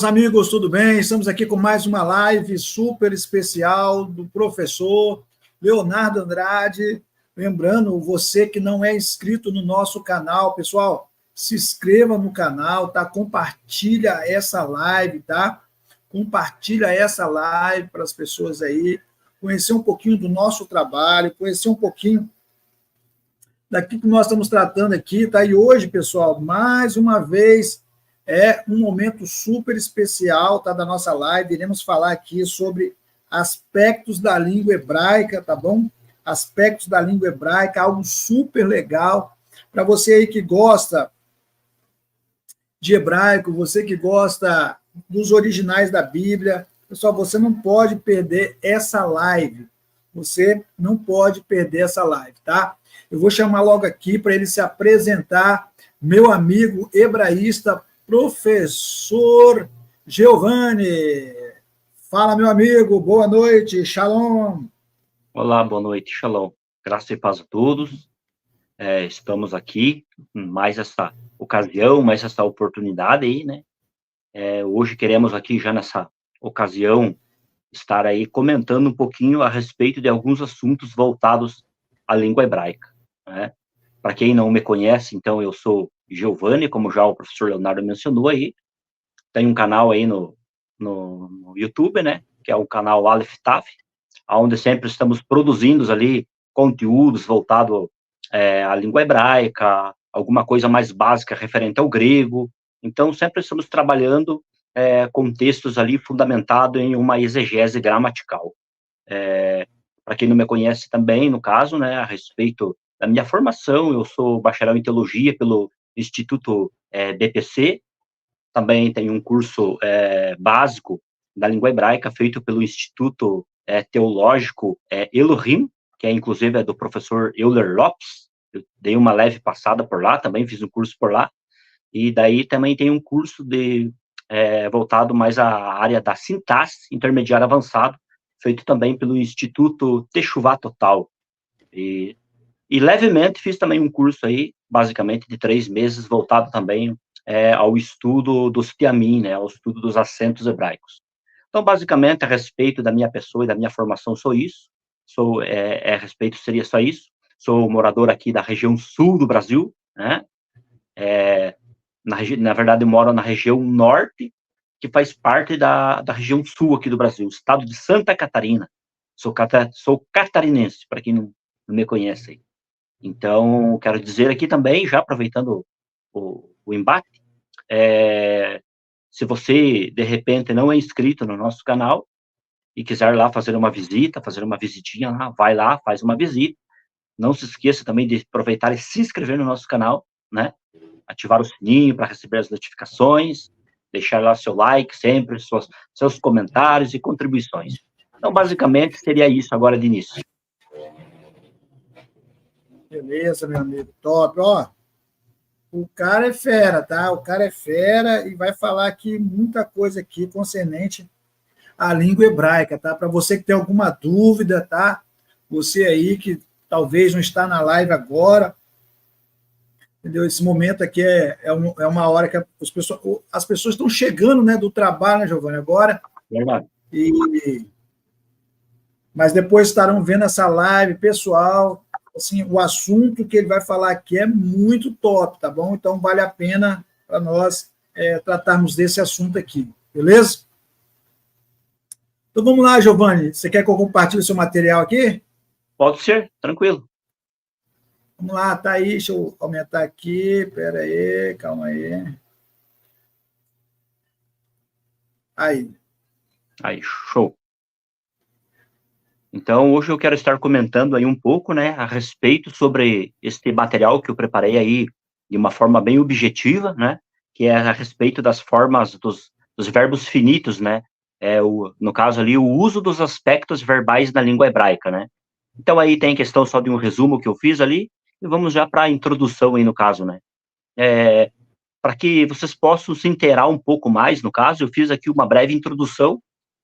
Amigos, tudo bem? Estamos aqui com mais uma live super especial do professor Leonardo Andrade. Lembrando, você que não é inscrito no nosso canal, pessoal, se inscreva no canal, tá? Compartilha essa live, tá? Compartilha essa live para as pessoas aí, conhecer um pouquinho do nosso trabalho, conhecer um pouquinho daquilo que nós estamos tratando aqui, tá? E hoje, pessoal, mais uma vez, é um momento super especial, tá, da nossa live. Iremos falar aqui sobre aspectos da língua hebraica, tá bom? Aspectos da língua hebraica, algo super legal para você aí que gosta de hebraico, você que gosta dos originais da Bíblia. Pessoal, você não pode perder essa live. Você não pode perder essa live, tá? Eu vou chamar logo aqui para ele se apresentar, meu amigo hebraísta, professor Giovanni. Fala, meu amigo, boa noite, shalom. Olá, boa noite, shalom. Graça e paz a todos. Estamos aqui mais essa ocasião, mais essa oportunidade aí, né? Hoje queremos aqui, já nessa ocasião, estar aí comentando um pouquinho a respeito de alguns assuntos voltados à língua hebraica, né? Para quem não me conhece, então, eu sou Giovanni, como já o professor Leonardo mencionou aí. Tem um canal aí no YouTube, né? Que é o canal Aleph Taf, onde sempre estamos produzindo ali conteúdos voltados à língua hebraica, alguma coisa mais básica referente ao grego. Então, sempre estamos trabalhando com textos ali fundamentados em uma exegese gramatical. Para quem não me conhece também, no caso, né, a respeito da minha formação, eu sou bacharel em teologia pelo Instituto BPC, também tenho um curso básico da língua hebraica feito pelo Instituto Teológico Elohim, que inclusive é do professor Euler Lopes. Eu dei uma leve passada por lá, também fiz um curso por lá, e daí também tem um curso voltado mais à área da sintaxe intermediário avançado, feito também pelo Instituto Techuvá Total. E levemente fiz também um curso aí, basicamente de 3 meses, voltado também ao estudo dos tiamim, né, ao estudo dos acentos hebraicos. Então, basicamente, a respeito da minha pessoa e da minha formação, sou isso. A respeito seria só isso. Sou morador aqui da região sul do Brasil, né? Na verdade, eu moro na região norte, que faz parte da região sul aqui do Brasil, estado de Santa Catarina. Sou catarinense, para quem não me conhece aí. Então, quero dizer aqui também, já aproveitando o embate, se você, de repente, não é inscrito no nosso canal e quiser lá fazer uma visita, fazer uma visitinha lá, vai lá, faz uma visita. Não se esqueça também de aproveitar e se inscrever no nosso canal, né? Ativar o sininho para receber as notificações, deixar lá seu like sempre, seus comentários e contribuições. Então, basicamente, seria isso agora de início. Beleza, meu amigo, top. Ó, o cara é fera, tá? O cara é fera e vai falar aqui muita coisa aqui concernente à língua hebraica, tá? Para você que tem alguma dúvida, tá? Você aí que talvez não está na live agora, entendeu? Esse momento aqui é uma hora que as pessoas estão chegando, né, do trabalho, né, Giovanni, agora. Verdade. Mas depois estarão vendo essa live, pessoal. Assim, o assunto que ele vai falar aqui é muito top, tá bom? Então, vale a pena para nós tratarmos desse assunto aqui, beleza? Então, vamos lá, Giovanni. Você quer que eu compartilhe o seu material aqui? Pode ser, tranquilo. Vamos lá, tá aí, deixa eu aumentar aqui, espera aí, calma aí. Aí, show. Então, hoje eu quero estar comentando aí um pouco, né, a respeito sobre este material que eu preparei aí de uma forma bem objetiva, né, que é a respeito das formas dos verbos finitos, né, no caso ali, o uso dos aspectos verbais da língua hebraica, né. Então, aí tem questão só de um resumo que eu fiz ali, e vamos já para a introdução aí no caso, né. Para que vocês possam se inteirar um pouco mais, no caso, eu fiz aqui uma breve introdução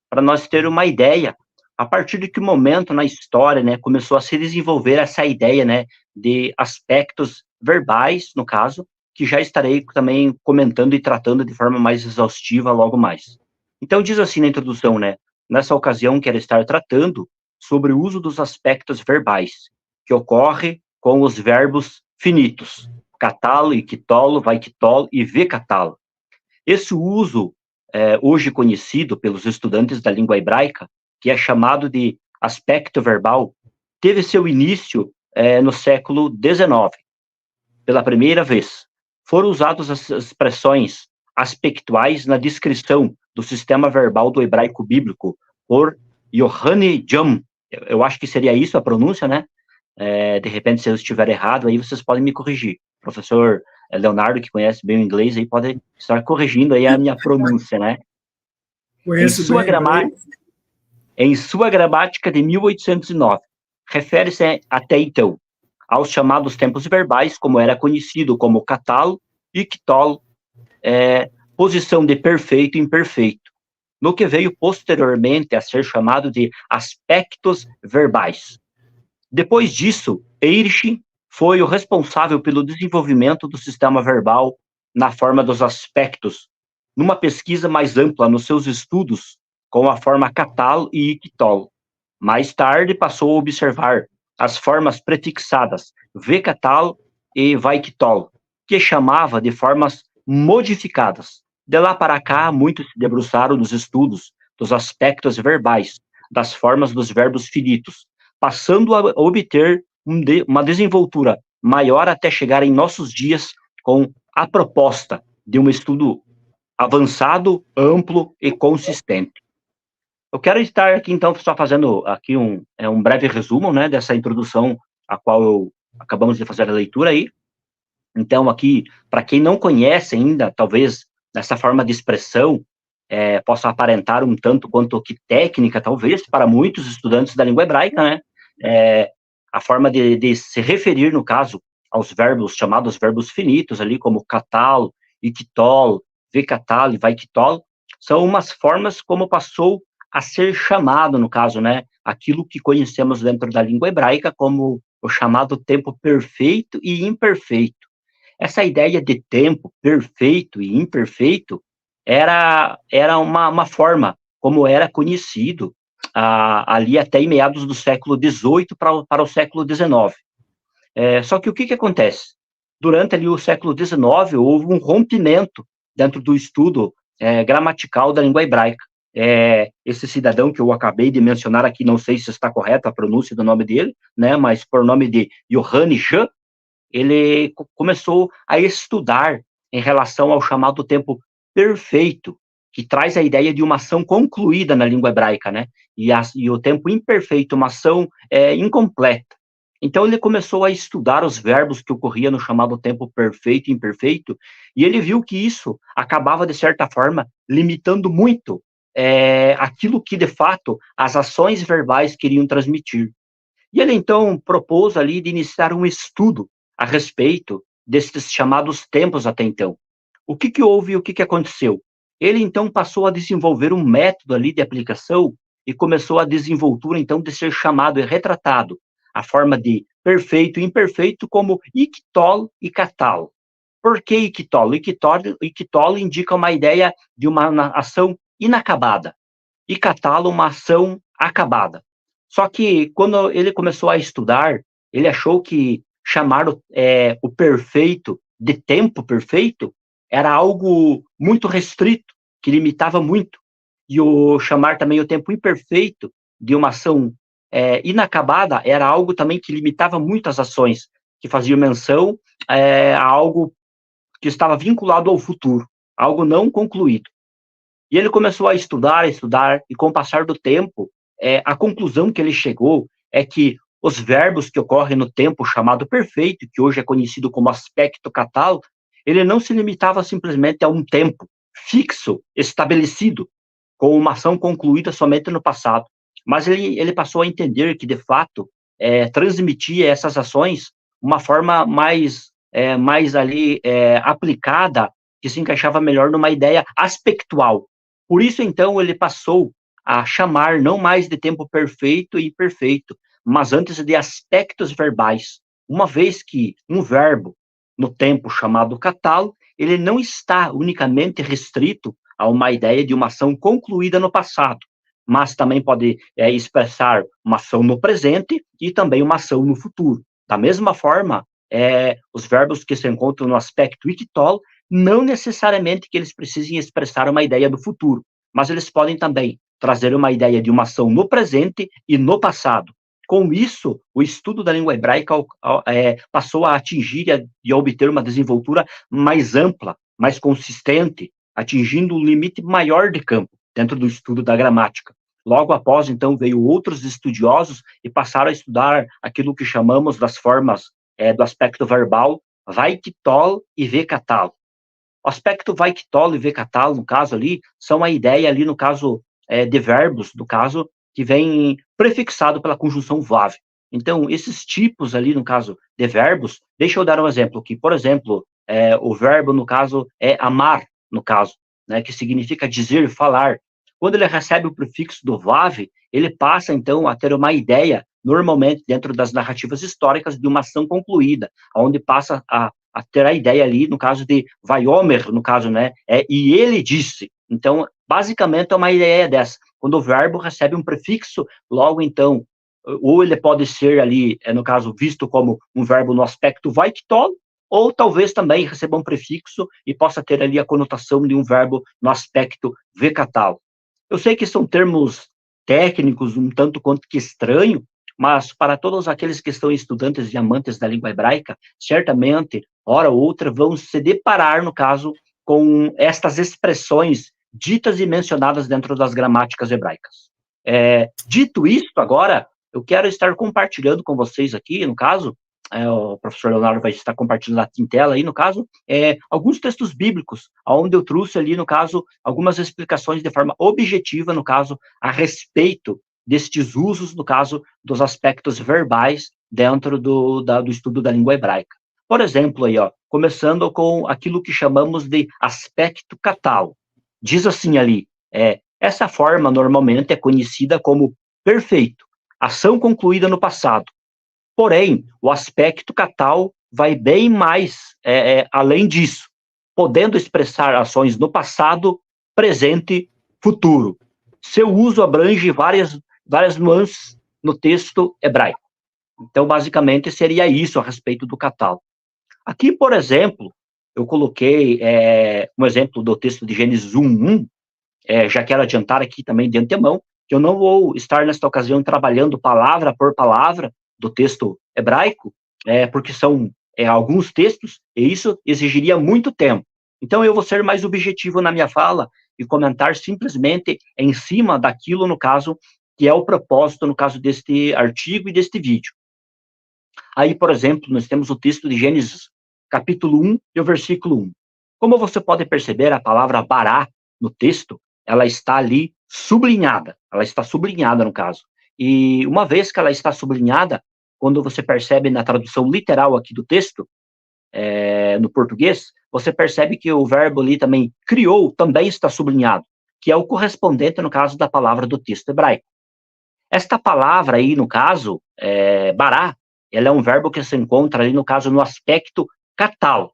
para nós ter uma ideia a partir de que momento na história, né, começou a se desenvolver essa ideia, né, de aspectos verbais, no caso, que já estarei também comentando e tratando de forma mais exaustiva logo mais. Então, diz assim na introdução, né? Nessa ocasião, quero estar tratando sobre o uso dos aspectos verbais, que ocorre com os verbos finitos, catalo, iquitolo, vaikitolo e vecatalo. Esse uso, hoje conhecido pelos estudantes da língua hebraica, que é chamado de aspecto verbal, teve seu início no século XIX, pela primeira vez. Foram usadas as expressões aspectuais na descrição do sistema verbal do hebraico bíblico por Yohane Jam. Eu acho que seria isso a pronúncia, né? De repente, se eu estiver errado, aí vocês podem me corrigir. Professor Leonardo, que conhece bem o inglês, aí pode estar corrigindo aí a minha pronúncia, né? Conheço bem inglês. Em sua gramática de 1809, refere-se até então aos chamados tempos verbais, como era conhecido como catalo e iquitolo, posição de perfeito e imperfeito, no que veio posteriormente a ser chamado de aspectos verbais. Depois disso, Eirich foi o responsável pelo desenvolvimento do sistema verbal na forma dos aspectos, numa pesquisa mais ampla nos seus estudos com a forma catalo e iquitolo. Mais tarde, passou a observar as formas prefixadas vecatalo e vaikitolo, que chamava de formas modificadas. De lá para cá, muitos se debruçaram nos estudos dos aspectos verbais, das formas dos verbos finitos, passando a obter uma desenvoltura maior até chegar em nossos dias com a proposta de um estudo avançado, amplo e consistente. Eu quero estar aqui, então, só fazendo aqui um breve resumo, né, dessa introdução a qual acabamos de fazer a leitura aí. Então, aqui, para quem não conhece ainda, talvez, nessa forma de expressão, possa aparentar um tanto quanto que técnica, talvez, para muitos estudantes da língua hebraica, né, a forma de se referir, no caso, aos verbos, chamados verbos finitos, ali, como catalo, iquitolo, vecatalo e vaikitolo, são umas formas como passou a ser chamado, no caso, né, aquilo que conhecemos dentro da língua hebraica como o chamado tempo perfeito e imperfeito. Essa ideia de tempo perfeito e imperfeito era uma forma como era conhecido ali até em meados do século XVIII para o século XIX. Só que o que acontece? Durante ali o século XIX, houve um rompimento dentro do estudo gramatical da língua hebraica. Esse cidadão que eu acabei de mencionar aqui, não sei se está correta a pronúncia do nome dele, né, mas por nome de Yohane Jam, ele começou a estudar em relação ao chamado tempo perfeito, que traz a ideia de uma ação concluída na língua hebraica, né, e o tempo imperfeito, uma ação incompleta. Então, ele começou a estudar os verbos que ocorriam no chamado tempo perfeito e imperfeito, e ele viu que isso acabava, de certa forma, limitando muito aquilo que, de fato, as ações verbais queriam transmitir. E ele, então, propôs ali de iniciar um estudo a respeito desses chamados tempos até então. O que houve e o que aconteceu? Ele, então, passou a desenvolver um método ali de aplicação e começou a desenvoltura, então, de ser chamado e retratado a forma de perfeito e imperfeito como iquitolo e catalo. Por que iquitolo? Iquitolo indica uma ideia de uma ação inacabada, e catalo uma ação acabada. Só que, quando ele começou a estudar, ele achou que chamar o perfeito de tempo perfeito era algo muito restrito, que limitava muito, e o chamar também o tempo imperfeito de uma ação inacabada era algo também que limitava muito as ações, que faziam menção a algo que estava vinculado ao futuro, algo não concluído. E ele começou a estudar, e com o passar do tempo, a conclusão que ele chegou é que os verbos que ocorrem no tempo chamado perfeito, que hoje é conhecido como aspecto catalo, ele não se limitava simplesmente a um tempo fixo, estabelecido, com uma ação concluída somente no passado, mas ele passou a entender que, de fato, transmitia essas ações uma forma mais ali aplicada, que se encaixava melhor numa ideia aspectual. Por isso, então, ele passou a chamar não mais de tempo perfeito e imperfeito, mas antes de aspectos verbais, uma vez que um verbo no tempo chamado catálogo, ele não está unicamente restrito a uma ideia de uma ação concluída no passado, mas também pode expressar uma ação no presente e também uma ação no futuro. Da mesma forma, os verbos que se encontram no aspecto ictol, não necessariamente que eles precisem expressar uma ideia do futuro, mas eles podem também trazer uma ideia de uma ação no presente e no passado. Com isso, o estudo da língua hebraica passou a atingir e a obter uma desenvoltura mais ampla, mais consistente, atingindo um limite maior de campo dentro do estudo da gramática. Logo após, então, veio outros estudiosos e passaram a estudar aquilo que chamamos das formas do aspecto verbal, vaiktol e vekatal. O aspecto vaiktol e vekatal, no caso ali, são a ideia ali, no caso, de verbos, no caso, que vem prefixado pela conjunção vav. Então, esses tipos ali, no caso, de verbos, deixa eu dar um exemplo aqui. Por exemplo, o verbo, no caso, é amar, no caso, né, que significa dizer, falar. Quando ele recebe o prefixo do vav, ele passa, então, a ter uma ideia, normalmente, dentro das narrativas históricas, de uma ação concluída, onde passa a ter a ideia ali, no caso de vaiomer, no caso, né, e ele disse. Então, basicamente, é uma ideia dessa. Quando o verbo recebe um prefixo, logo, então, ou ele pode ser ali, no caso, visto como um verbo no aspecto vaiktol, ou talvez também receba um prefixo e possa ter ali a conotação de um verbo no aspecto vekatal. Eu sei que são termos técnicos, um tanto quanto que estranho, mas para todos aqueles que estão estudantes e amantes da língua hebraica, certamente, hora ou outra, vão se deparar, no caso, com estas expressões ditas e mencionadas dentro das gramáticas hebraicas. Dito isto, agora, eu quero estar compartilhando com vocês aqui, no caso, o professor Leonardo vai estar compartilhando aqui em tela aí, no caso, alguns textos bíblicos, onde eu trouxe ali, no caso, algumas explicações de forma objetiva, no caso, a respeito destes usos, no caso, dos aspectos verbais dentro do estudo da língua hebraica. Por exemplo, aí, ó, começando com aquilo que chamamos de aspecto catal. Diz assim ali, essa forma normalmente é conhecida como perfeito, ação concluída no passado. Porém, o aspecto catal vai bem mais além disso, podendo expressar ações no passado, presente, futuro. Seu uso abrange várias nuances no texto hebraico. Então, basicamente, seria isso a respeito do catal. Aqui, por exemplo, eu coloquei um exemplo do texto de Gênesis 1:1, já quero adiantar aqui também de antemão, que eu não vou estar nesta ocasião trabalhando palavra por palavra do texto hebraico, porque são alguns textos, e isso exigiria muito tempo. Então, eu vou ser mais objetivo na minha fala e comentar simplesmente em cima daquilo, no caso, que é o propósito, no caso deste artigo e deste vídeo. Aí, por exemplo, nós temos o texto de Gênesis, capítulo 1 e o versículo 1. Como você pode perceber, a palavra bará no texto, ela está ali sublinhada, no caso. E uma vez que ela está sublinhada, quando você percebe na tradução literal aqui do texto, no português, você percebe que o verbo ali também, criou, também está sublinhado, que é o correspondente, no caso, da palavra do texto hebraico. Esta palavra aí, no caso, bará, ela é um verbo que se encontra ali, no caso, no aspecto catal,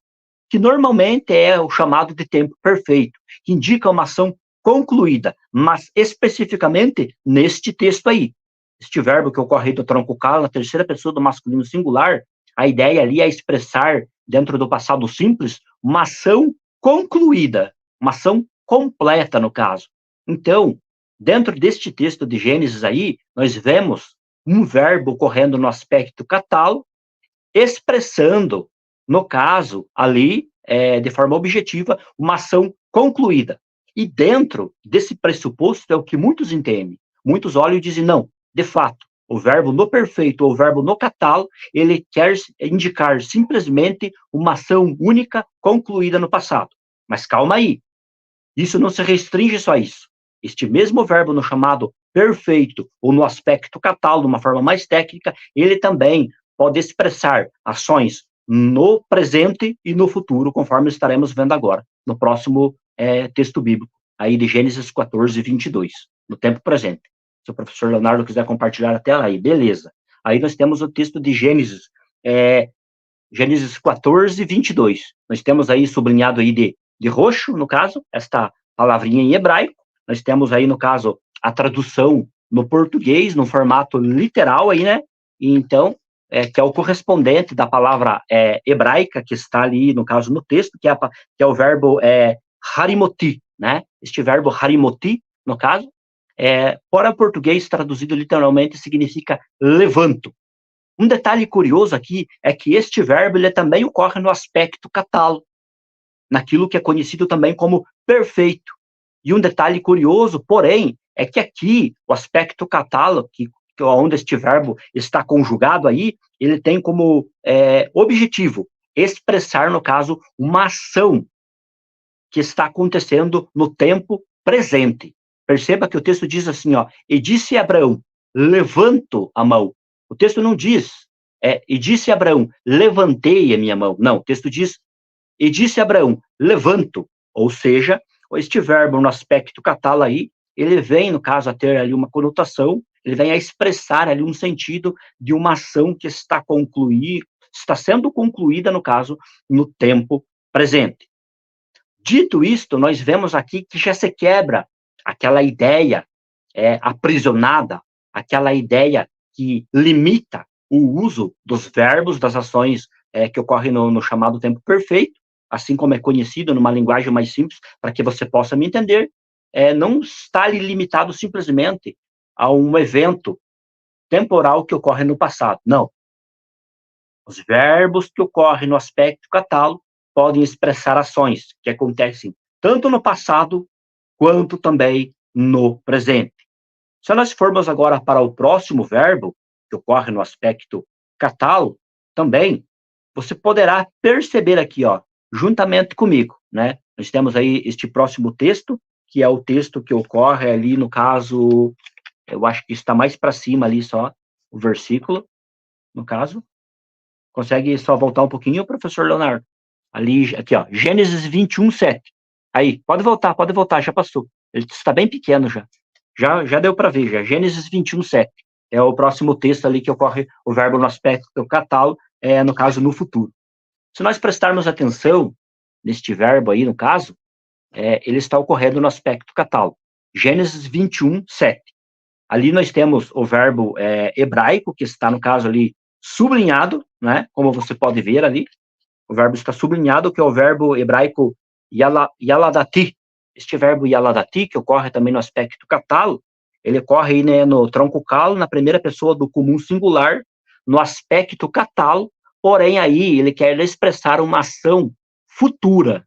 que normalmente é o chamado de tempo perfeito, que indica uma ação concluída, mas especificamente neste texto aí. Este verbo que ocorre do tronco cal, na terceira pessoa do masculino singular, a ideia ali é expressar, dentro do passado simples, uma ação concluída, uma ação completa, no caso. Então, dentro deste texto de Gênesis aí, nós vemos um verbo ocorrendo no aspecto catal, expressando, no caso, ali, de forma objetiva, uma ação concluída. E dentro desse pressuposto é o que muitos entendem. Muitos olham e dizem, não, de fato, o verbo no perfeito ou o verbo no catal, ele quer indicar simplesmente uma ação única concluída no passado. Mas calma aí, isso não se restringe só a isso. Este mesmo verbo no chamado perfeito ou no aspecto catal, de uma forma mais técnica, ele também pode expressar ações no presente e no futuro, conforme estaremos vendo agora, no próximo texto bíblico, aí de Gênesis 14:22, no tempo presente. Se o professor Leonardo quiser compartilhar a tela aí, beleza. Aí nós temos o texto de Gênesis Gênesis 14, 22. Nós temos aí sublinhado aí de roxo, no caso, esta palavrinha em hebraico. Nós temos aí, no caso, a tradução no português, no formato literal aí, né? E então, que é o correspondente da palavra hebraica que está ali, no caso, no texto, que é o verbo harimoti, né? Este verbo harimoti, no caso, para português, traduzido literalmente, significa levanto. Um detalhe curioso aqui é que este verbo ele também ocorre no aspecto catálogo, naquilo que é conhecido também como perfeito. E um detalhe curioso, porém, é que aqui o aspecto catálogo, onde este verbo está conjugado aí, ele tem como objetivo expressar, no caso, uma ação que está acontecendo no tempo presente. Perceba que o texto diz assim, ó, e disse Abraão, levanto a mão. O texto não diz, e disse Abraão, levantei a minha mão. Não, o texto diz, e disse Abraão, levanto. Ou seja, este verbo no aspecto catálogo aí, ele vem, no caso, a ter ali uma conotação, ele vem a expressar ali um sentido de uma ação que está sendo concluída, no caso, no tempo presente. Dito isto, nós vemos aqui que já se quebra aquela ideia aprisionada, aquela ideia que limita o uso dos verbos, das ações que ocorrem no chamado tempo perfeito, assim como é conhecido numa linguagem mais simples, para que você possa me entender, não está limitado simplesmente a um evento temporal que ocorre no passado. Não. Os verbos que ocorrem no aspecto catálogo podem expressar ações que acontecem tanto no passado quanto também no presente. Se nós formos agora para o próximo verbo, que ocorre no aspecto catálogo, também, você poderá perceber aqui, ó, juntamente comigo, né? Nós temos aí este próximo texto, que é o texto que ocorre ali, no caso, eu acho que está mais para cima ali só, o versículo, no caso. Consegue só voltar um pouquinho, professor Leonardo? Ali, aqui, ó, Gênesis 21, 7. Aí, pode voltar, já passou. Ele está bem pequeno já. Já deu para ver, já. Gênesis 21, 7. É o próximo texto ali que ocorre o verbo no aspecto catálogo, no caso, no futuro. Se nós prestarmos atenção neste verbo aí, no caso, ele está ocorrendo no aspecto catálogo. Gênesis 21, 7. Ali nós temos o verbo hebraico, que está, no caso ali, sublinhado, né? Como você pode ver ali. O verbo está sublinhado, que é o verbo hebraico yaladati. Este verbo yaladati, que ocorre também no aspecto catálogo, ele ocorre aí, né, no tronco calo, na primeira pessoa do comum singular, no aspecto catálogo, porém aí ele quer expressar uma ação futura.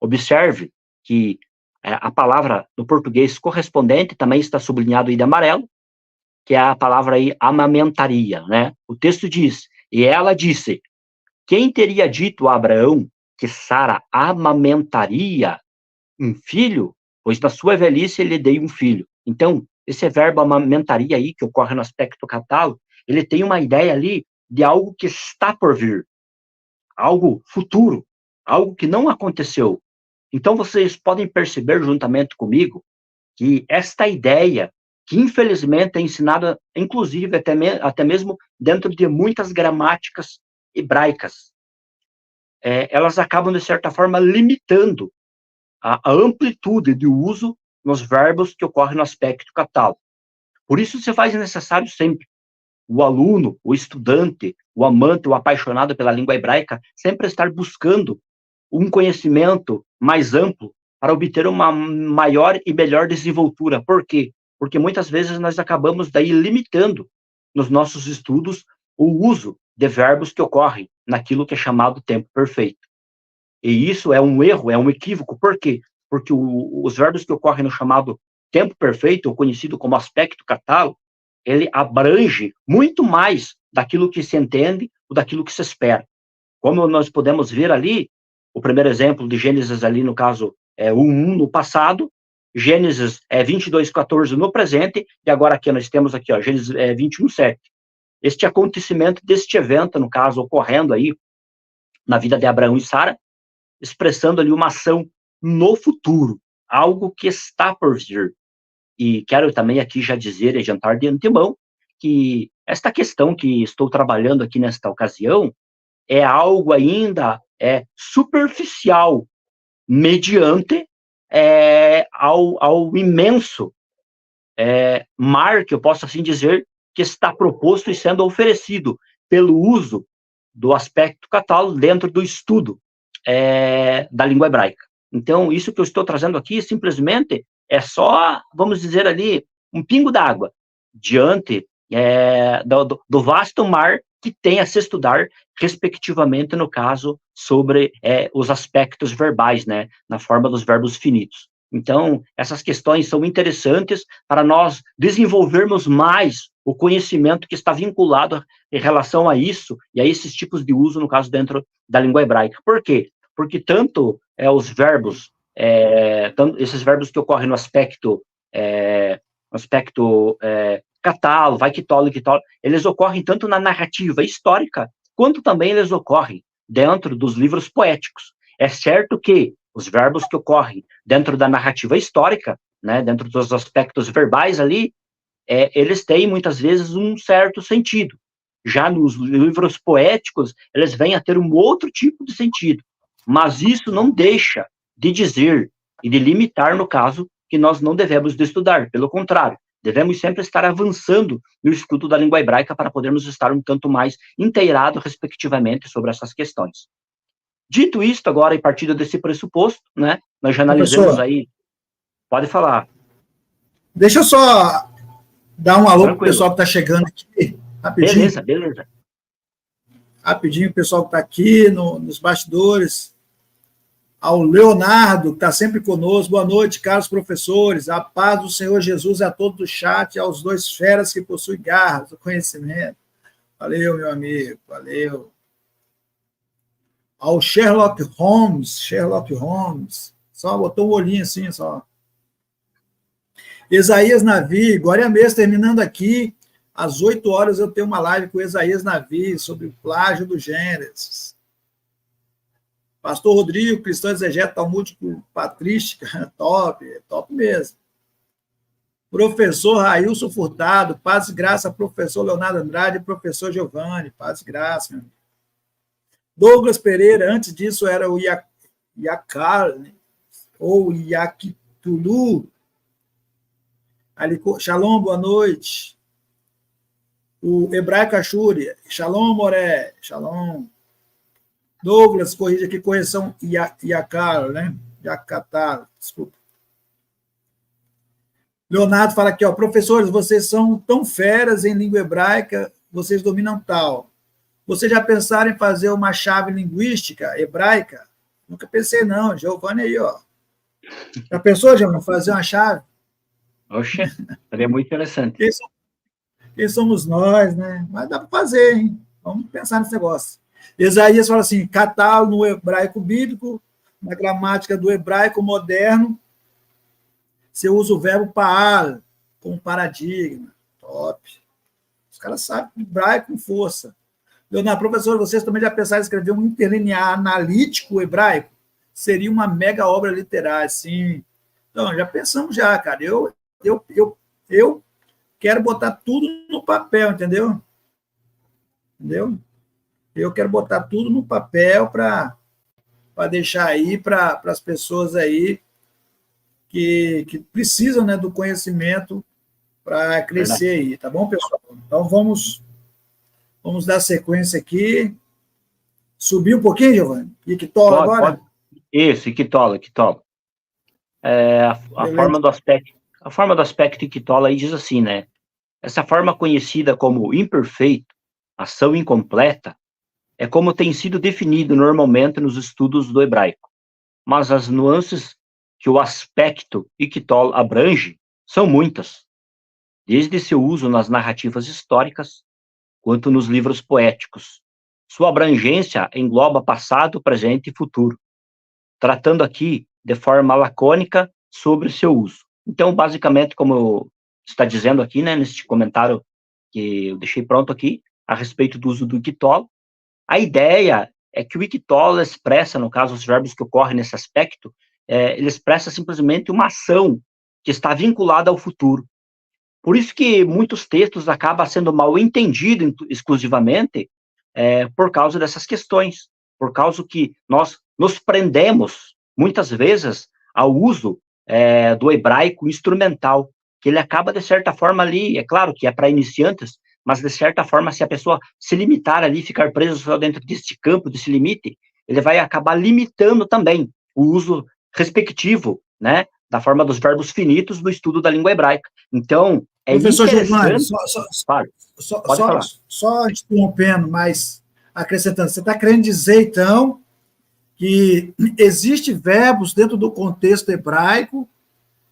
Observe que a palavra no português correspondente também está sublinhado aí de amarelo, que é a palavra aí amamentaria, né? O texto diz, e ela disse, quem teria dito a Abraão que Sara amamentaria um filho? Pois na sua velhice ele deu um filho. Então, esse verbo amamentaria aí, que ocorre no aspecto catálogo, ele tem uma ideia ali de algo que está por vir, algo futuro, algo que não aconteceu. Então, vocês podem perceber juntamente comigo que esta ideia, que infelizmente é ensinada, inclusive, até mesmo dentro de muitas gramáticas hebraicas, elas acabam, de certa forma, limitando a amplitude de uso nos verbos que ocorrem no aspecto catálogo. Por isso, se faz necessário sempre o aluno, o estudante, o amante, o apaixonado pela língua hebraica, sempre estar buscando um conhecimento mais amplo para obter uma maior e melhor desenvoltura. Por quê? Porque muitas vezes nós acabamos daí limitando nos nossos estudos o uso de verbos que ocorrem naquilo que é chamado tempo perfeito. E isso é um erro, é um equívoco. Por quê? Porque os verbos que ocorrem no chamado tempo perfeito, ou conhecido como aspecto catálogo, ele abrange muito mais daquilo que se entende ou daquilo que se espera. Como nós podemos ver ali, o primeiro exemplo de Gênesis ali, no caso, é 1:1 no passado, Gênesis 22:14 no presente, e agora aqui nós temos aqui, ó, Gênesis 21:7. Este acontecimento deste evento, no caso, ocorrendo aí na vida de Abraão e Sara, expressando ali uma ação no futuro, algo que está por vir. E quero também aqui já dizer e adiantar de antemão que esta questão que estou trabalhando aqui nesta ocasião, é algo ainda superficial, mediante ao imenso mar, que eu posso assim dizer, que está proposto e sendo oferecido pelo uso do aspecto catálogo dentro do estudo da língua hebraica. Então, isso que eu estou trazendo aqui, simplesmente, é só, vamos dizer ali, um pingo d'água diante do vasto mar que tem a se estudar, respectivamente, no caso, sobre os aspectos verbais, né, na forma dos verbos finitos. Então, essas questões são interessantes para nós desenvolvermos mais o conhecimento que está vinculado em relação a isso e a esses tipos de uso, no caso, dentro da língua hebraica. Por quê? Porque tanto os verbos, esses verbos que ocorrem no aspecto catálogo, vai quitolo, eles ocorrem tanto na narrativa histórica, quanto também eles ocorrem dentro dos livros poéticos. É certo que os verbos que ocorrem dentro da narrativa histórica, né, dentro dos aspectos verbais ali, eles têm muitas vezes um certo sentido. Já nos livros poéticos, eles vêm a ter um outro tipo de sentido. Mas isso não deixa de dizer e de limitar, no caso, que nós não devemos de estudar. Pelo contrário, devemos sempre estar avançando no estudo da língua hebraica para podermos estar um tanto mais inteirados, respectivamente, sobre essas questões. Dito isto, agora, em partida desse pressuposto, né, nós já analisamos aí... Pode falar. Deixa eu só dar um alô para o pessoal que está chegando aqui, rapidinho. Beleza. Rapidinho, o pessoal que está aqui nos bastidores. Ao Leonardo, que está sempre conosco. Boa noite, caros professores. A paz do Senhor Jesus a todos do chat e aos dois feras que possuem garras do conhecimento. Valeu, meu amigo, valeu. Ao Sherlock Holmes, só botou um olhinho assim, só. Isaías Navi, Glória mesmo, terminando aqui, às 8 horas eu tenho uma live com Isaías Navi sobre o plágio do Gênesis. Pastor Rodrigo, cristão exegeta talmúdico patrística, top mesmo. Professor Railson Furtado, paz e graça, professor Leonardo Andrade, professor Giovanni, paz e graça, meu amigo. Douglas Pereira, antes disso era o Yakar, ou Yakitulu. Shalom, boa noite. O Hebraico Ashuri, Shalom, Moré, Shalom. Douglas, corrige aqui, correção Yakar, né? Yakatar, desculpa. Leonardo fala aqui, ó, professores, vocês são tão feras em língua hebraica, vocês dominam tal. Vocês já pensaram em fazer uma chave linguística hebraica? Nunca pensei, não. Giovanni aí, ó. Já pensou, Giovanni, fazer uma chave? Oxe, seria muito interessante. Quem somos nós, né? Mas dá para fazer, hein? Vamos pensar nesse negócio. Isaías fala assim, catálogo no hebraico bíblico, na gramática do hebraico moderno, você usa o verbo paal como paradigma. Top. Os caras sabem hebraico com força. Leonardo, professor, vocês também já pensaram em escrever um interlinear analítico hebraico? Seria uma mega obra literária, sim. Então, já pensamos já, cara. Eu quero botar tudo no papel, entendeu? Eu quero botar tudo no papel para deixar aí para as pessoas aí que precisam, né, do conhecimento para crescer aí, tá bom, pessoal? Então, vamos dar sequência aqui. Subir um pouquinho, Giovanni? Iquitola agora? Pode. Isso, Iquitola. A forma do aspecto Iquitola aí diz assim, né? Essa forma conhecida como imperfeito, ação incompleta, é como tem sido definido normalmente nos estudos do hebraico. Mas as nuances que o aspecto Iquitol abrange são muitas, desde seu uso nas narrativas históricas, quanto nos livros poéticos. Sua abrangência engloba passado, presente e futuro, tratando aqui de forma lacônica sobre seu uso. Então, basicamente, como está dizendo aqui, né, neste comentário que eu deixei pronto aqui, a respeito do uso do Iquitol, a ideia é que o Iquitol expressa, no caso, os verbos que ocorrem nesse aspecto, ele expressa simplesmente uma ação que está vinculada ao futuro. Por isso que muitos textos acabam sendo mal entendidos exclusivamente por causa dessas questões, por causa que nós nos prendemos, muitas vezes, ao uso do hebraico instrumental, que ele acaba, de certa forma, ali, é claro que é para iniciantes, mas, de certa forma, se a pessoa se limitar ali, ficar preso só dentro deste campo, desse limite, ele vai acabar limitando também o uso respectivo, né, da forma dos verbos finitos do estudo da língua hebraica. Então, é Professor Giovanni, interessante... Pode falar. Só interrompendo, mas acrescentando, você está querendo dizer, então, que existem verbos dentro do contexto hebraico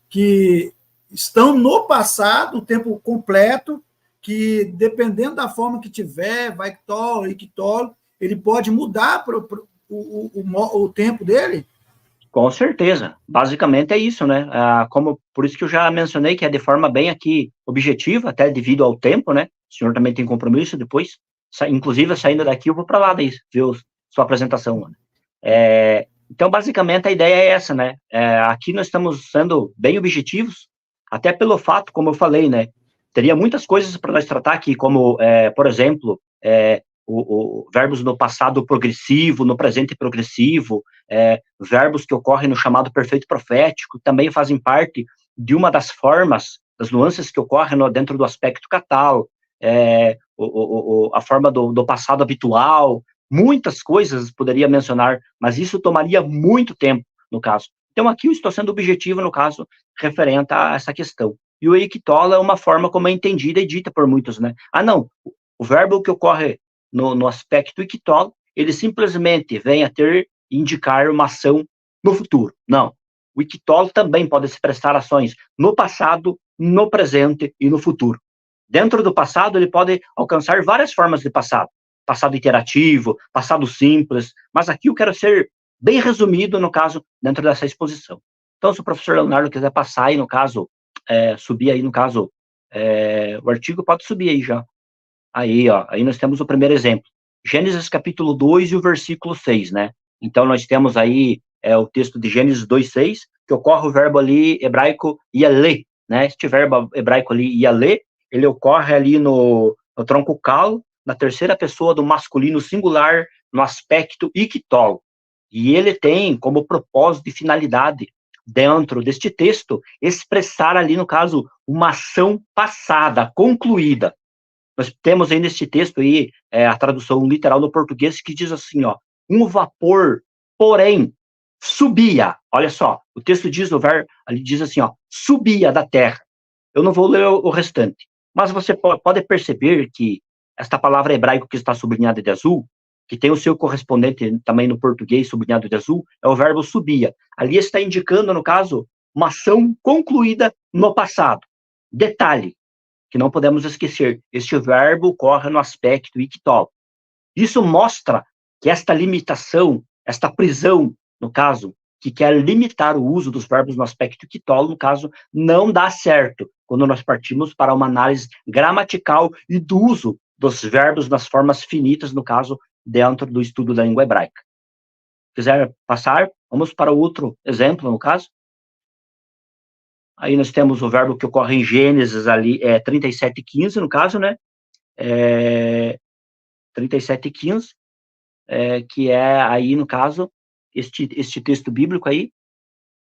que estão no passado, o tempo completo, que, dependendo da forma que tiver, vaiktol, iktol, ele pode mudar o tempo dele? Com certeza. Basicamente é isso, né? Por isso que eu já mencionei que é de forma bem aqui objetiva, até devido ao tempo, né? O senhor também tem compromisso depois. Inclusive, saindo daqui, eu vou para lá daí, ver sua apresentação. Então, basicamente, a ideia é essa, né? Aqui nós estamos sendo bem objetivos, até pelo fato, como eu falei, né? Teria muitas coisas para nós tratar aqui, como, por exemplo, verbos no passado progressivo, no presente progressivo, verbos que ocorrem no chamado perfeito profético, também fazem parte de uma das formas, das nuances que ocorrem dentro do aspecto catal, a forma do passado habitual, muitas coisas poderia mencionar, mas isso tomaria muito tempo, no caso. Então, aqui eu estou sendo objetivo, no caso, referente a essa questão. E o iktol é uma forma como é entendida e dita por muitos, né? Não, o verbo que ocorre no aspecto iktol, ele simplesmente vem a indicar uma ação no futuro. Não. O iktol também pode expressar ações no passado, no presente e no futuro. Dentro do passado, ele pode alcançar várias formas de passado. Passado interativo, passado simples, mas aqui eu quero ser bem resumido, no caso, dentro dessa exposição. Então, se o professor Leonardo quiser passar aí, no caso, subir aí, no caso, o artigo, pode subir aí já. Aí, ó, aí nós temos o primeiro exemplo. Gênesis capítulo 2 e o versículo 6, né? Então, nós temos aí o texto de Gênesis 2:6, que ocorre o verbo ali hebraico yalê, né? Este verbo hebraico ali yalê, ele ocorre ali no tronco cal, na terceira pessoa do masculino singular, no aspecto iktol. E ele tem como propósito e finalidade, dentro deste texto, expressar ali, no caso, uma ação passada, concluída. Nós temos aí neste texto aí, a tradução literal no português, que diz assim, ó, um vapor, porém, subia. Olha só, o texto diz, ali diz assim, ó, subia da terra. Eu não vou ler o restante, mas você pode perceber que esta palavra hebraica que está sublinhada de azul, que tem o seu correspondente também no português sublinhado de azul, é o verbo subia. Ali está indicando, no caso, uma ação concluída no passado. Detalhe, que não podemos esquecer, este verbo ocorre no aspecto iktol. Isso mostra que esta limitação, esta prisão, no caso, que quer limitar o uso dos verbos no aspecto iktol, no caso, não dá certo, quando nós partimos para uma análise gramatical e do uso dos verbos nas formas finitas, no caso, dentro do estudo da língua hebraica. Quiser passar, vamos para o outro exemplo, no caso. Aí nós temos o verbo que ocorre em Gênesis ali, 37:15, no caso, né? 37:15, que é aí, no caso, este texto bíblico aí,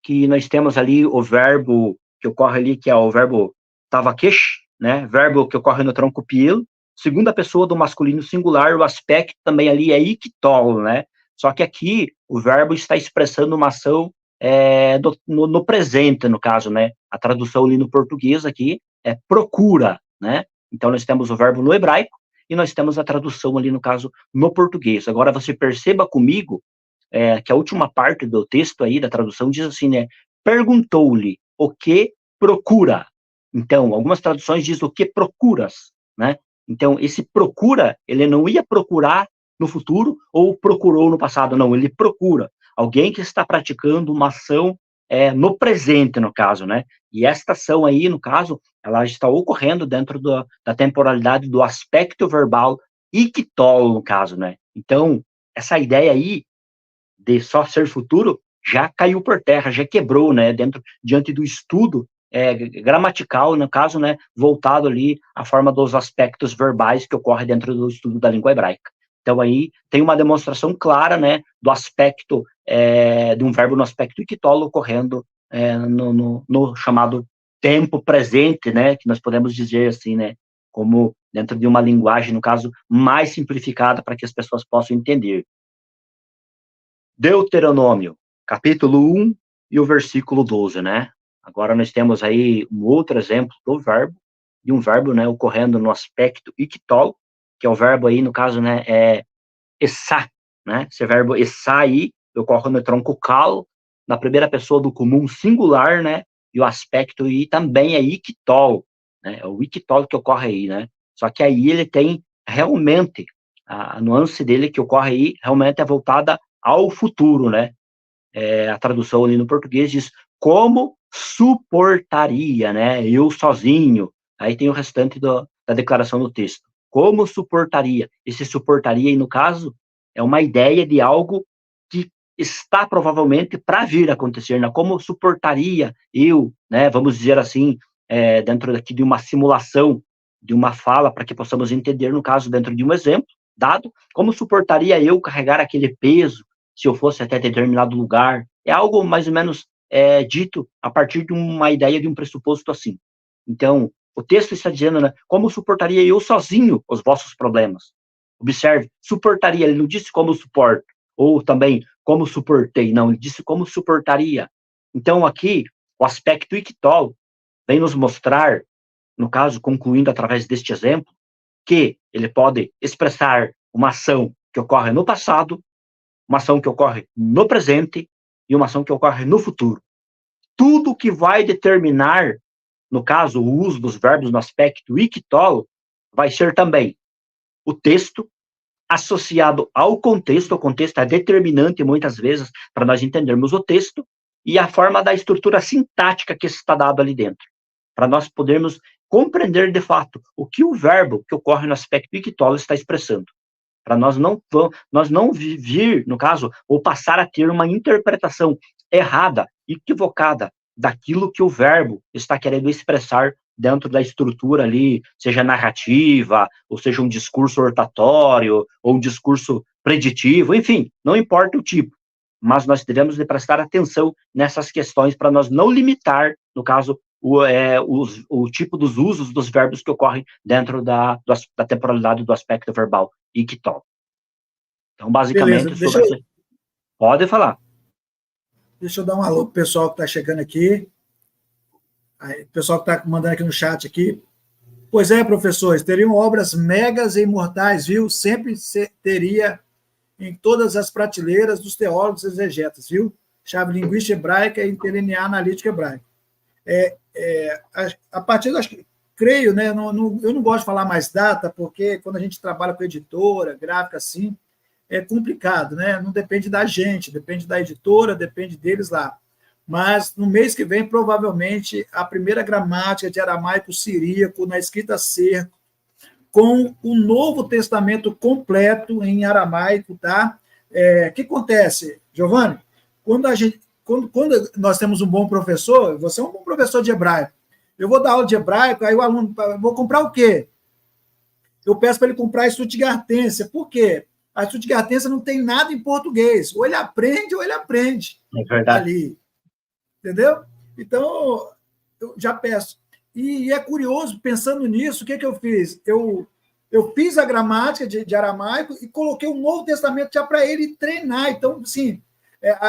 que nós temos ali o verbo que ocorre ali, que é o verbo tavakesh, né? Verbo que ocorre no tronco pielo, segunda pessoa do masculino singular, o aspecto também ali é iktol, né? Só que aqui o verbo está expressando uma ação no presente, no caso, né? A tradução ali no português aqui é procura, né? Então, nós temos o verbo no hebraico e nós temos a tradução ali, no caso, no português. Agora, você perceba comigo que a última parte do texto aí, da tradução, diz assim, né? Perguntou-lhe o que procura. Então, algumas traduções dizem o que procuras, né? Então, esse procura, ele não ia procurar no futuro ou procurou no passado, não, ele procura. Alguém que está praticando uma ação no presente, no caso, né? E esta ação aí, no caso, ela está ocorrendo dentro da temporalidade do aspecto verbal iktol, no caso, né? Então, essa ideia aí de só ser futuro já caiu por terra, já quebrou, né? Diante do estudo gramatical, no caso, né? Voltado ali à forma dos aspectos verbais que ocorre dentro do estudo da língua hebraica. Então, aí tem uma demonstração clara, né, do aspecto, de um verbo no aspecto ictolo ocorrendo no chamado tempo presente, né, que nós podemos dizer assim, né, como dentro de uma linguagem, no caso, mais simplificada para que as pessoas possam entender. Deuteronômio, capítulo 1 e o versículo 12, né? Agora nós temos aí um outro exemplo do verbo, de um verbo, né, ocorrendo no aspecto ictol, que é o verbo aí, no caso, né, essá, né? Esse verbo essá aí ocorre no tronco cal, na primeira pessoa do comum singular, né? E o aspecto aí também é ictol, né? É o ictol que ocorre aí, né? Só que aí ele tem realmente, a nuance dele que ocorre aí, realmente é voltada ao futuro, né? A tradução ali no português diz como suportaria, né? Eu sozinho. Aí tem o restante da declaração do texto. Como suportaria? Esse suportaria, aí, no caso, é uma ideia de algo que está provavelmente para vir a acontecer, né? Como suportaria eu, né? Vamos dizer assim, dentro daqui de uma simulação, de uma fala, para que possamos entender, no caso, dentro de um exemplo dado, como suportaria eu carregar aquele peso, se eu fosse até determinado lugar. É algo mais ou menos dito a partir de uma ideia, de um pressuposto assim. Então, o texto está dizendo, né, como suportaria eu sozinho os vossos problemas? Observe, suportaria, ele não disse como suporto, ou também como suportei, não, ele disse como suportaria. Então, aqui, o aspecto ictol vem nos mostrar, no caso, concluindo através deste exemplo, que ele pode expressar uma ação que ocorre no passado, uma ação que ocorre no presente e uma ação que ocorre no futuro. Tudo que vai determinar, no caso, o uso dos verbos no aspecto ictol, vai ser também o texto associado ao contexto. O contexto é determinante, muitas vezes, para nós entendermos o texto, e a forma da estrutura sintática que está dado ali dentro, para nós podermos compreender, de fato, o que o verbo que ocorre no aspecto ictol está expressando. Para nós não vir, no caso, ou passar a ter uma interpretação errada, equivocada, daquilo que o verbo está querendo expressar dentro da estrutura ali, seja narrativa, ou seja um discurso ortatório, ou um discurso preditivo, enfim, não importa o tipo, mas nós devemos prestar atenção nessas questões para nós não limitar, no caso, o tipo dos usos dos verbos que ocorrem dentro da temporalidade do aspecto verbal ictol. Então, Beleza, basicamente, pode falar. deixa eu dar um alô pro pessoal que está chegando aqui. Aí, o pessoal que está mandando aqui no chat aqui. Pois é, professores, teriam obras megas e imortais, viu? Sempre teria em todas as prateleiras dos teólogos e exegetas, viu? Chave linguística hebraica e interlinear analítica hebraica. A partir, acho que, creio, né? Eu não gosto de falar mais data, porque quando a gente trabalha com editora, gráfica, assim, é complicado, né? Não depende da gente, depende da editora, depende deles lá. Mas no mês que vem, provavelmente, a primeira gramática de aramaico siríaco na escrita cerco, com o Novo Testamento completo em aramaico, tá? O que acontece, Giovanni? Quando nós temos um bom professor, você é um bom professor de hebraico, eu vou dar aula de hebraico, aí o aluno, vou comprar o quê? Eu peço para ele comprar a Stuttgartense. Por quê? A Stuttgartense não tem nada em português. Ou ele aprende, É verdade. ali. Entendeu? Então, eu já peço. E é curioso, pensando nisso, o que eu fiz? Eu fiz a gramática de aramaico e coloquei o Novo Testamento já para ele treinar. Então, assim,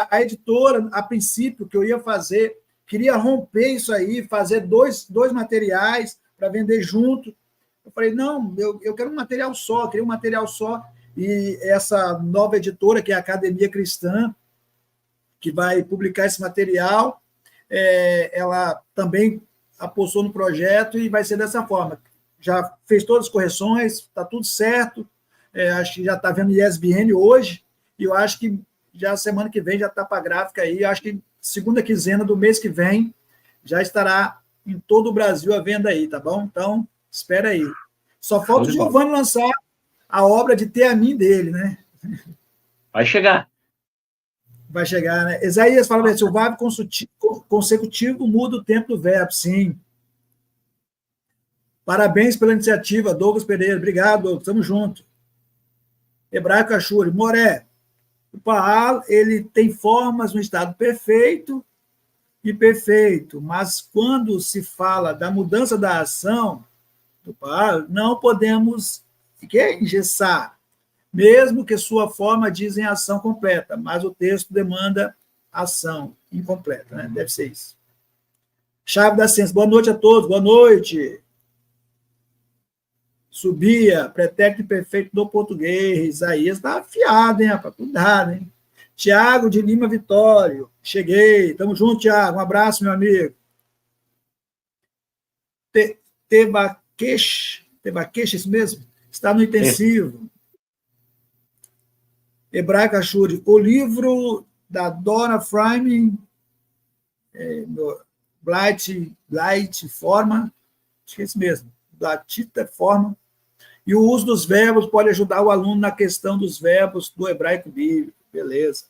a editora, a princípio, que eu ia fazer, queria romper isso aí, fazer dois materiais para vender junto. Eu falei, não, eu quero um material só, queria um material só. E essa nova editora, que é a Academia Cristã, que vai publicar esse material, ela também apostou no projeto e vai ser dessa forma. Já fez todas as correções, está tudo certo, acho que já está vendo ISBN hoje, e eu acho que já semana que vem já está para a gráfica aí, acho que segunda quinzena do mês que vem já estará em todo o Brasil a venda aí, tá bom? Então, espera aí. Só falta o Giovanni lançar a obra de Ter a Mim dele, né? Vai chegar. Vai chegar, né? Isaías fala assim, o verbo consecutivo muda o tempo do verbo, sim. Parabéns pela iniciativa, Douglas Pereira. Obrigado, Douglas, estamos juntos. Hebraico Ashuri, Moré. O Paal, ele tem formas no estado perfeito e perfeito, mas quando se fala da mudança da ação do Paal, não podemos engessar, mesmo que sua forma diz em ação completa, mas o texto demanda ação incompleta, né? Deve ser isso. Chave da ciência. Boa noite a todos, boa noite. Subia, pretérito perfeito do português. Isaías está afiado, hein, rapaz? Cuidado, hein? Tiago de Lima Vitório. Cheguei. Tamo junto, Tiago. Um abraço, meu amigo. Tebaquesh, isso mesmo? Está no intensivo. Hebraico Ashuri. O livro da Donna Fryman, Blight Forma, acho que é isso mesmo, Blatita Forma, e o uso dos verbos pode ajudar o aluno na questão dos verbos do hebraico bíblico. Beleza.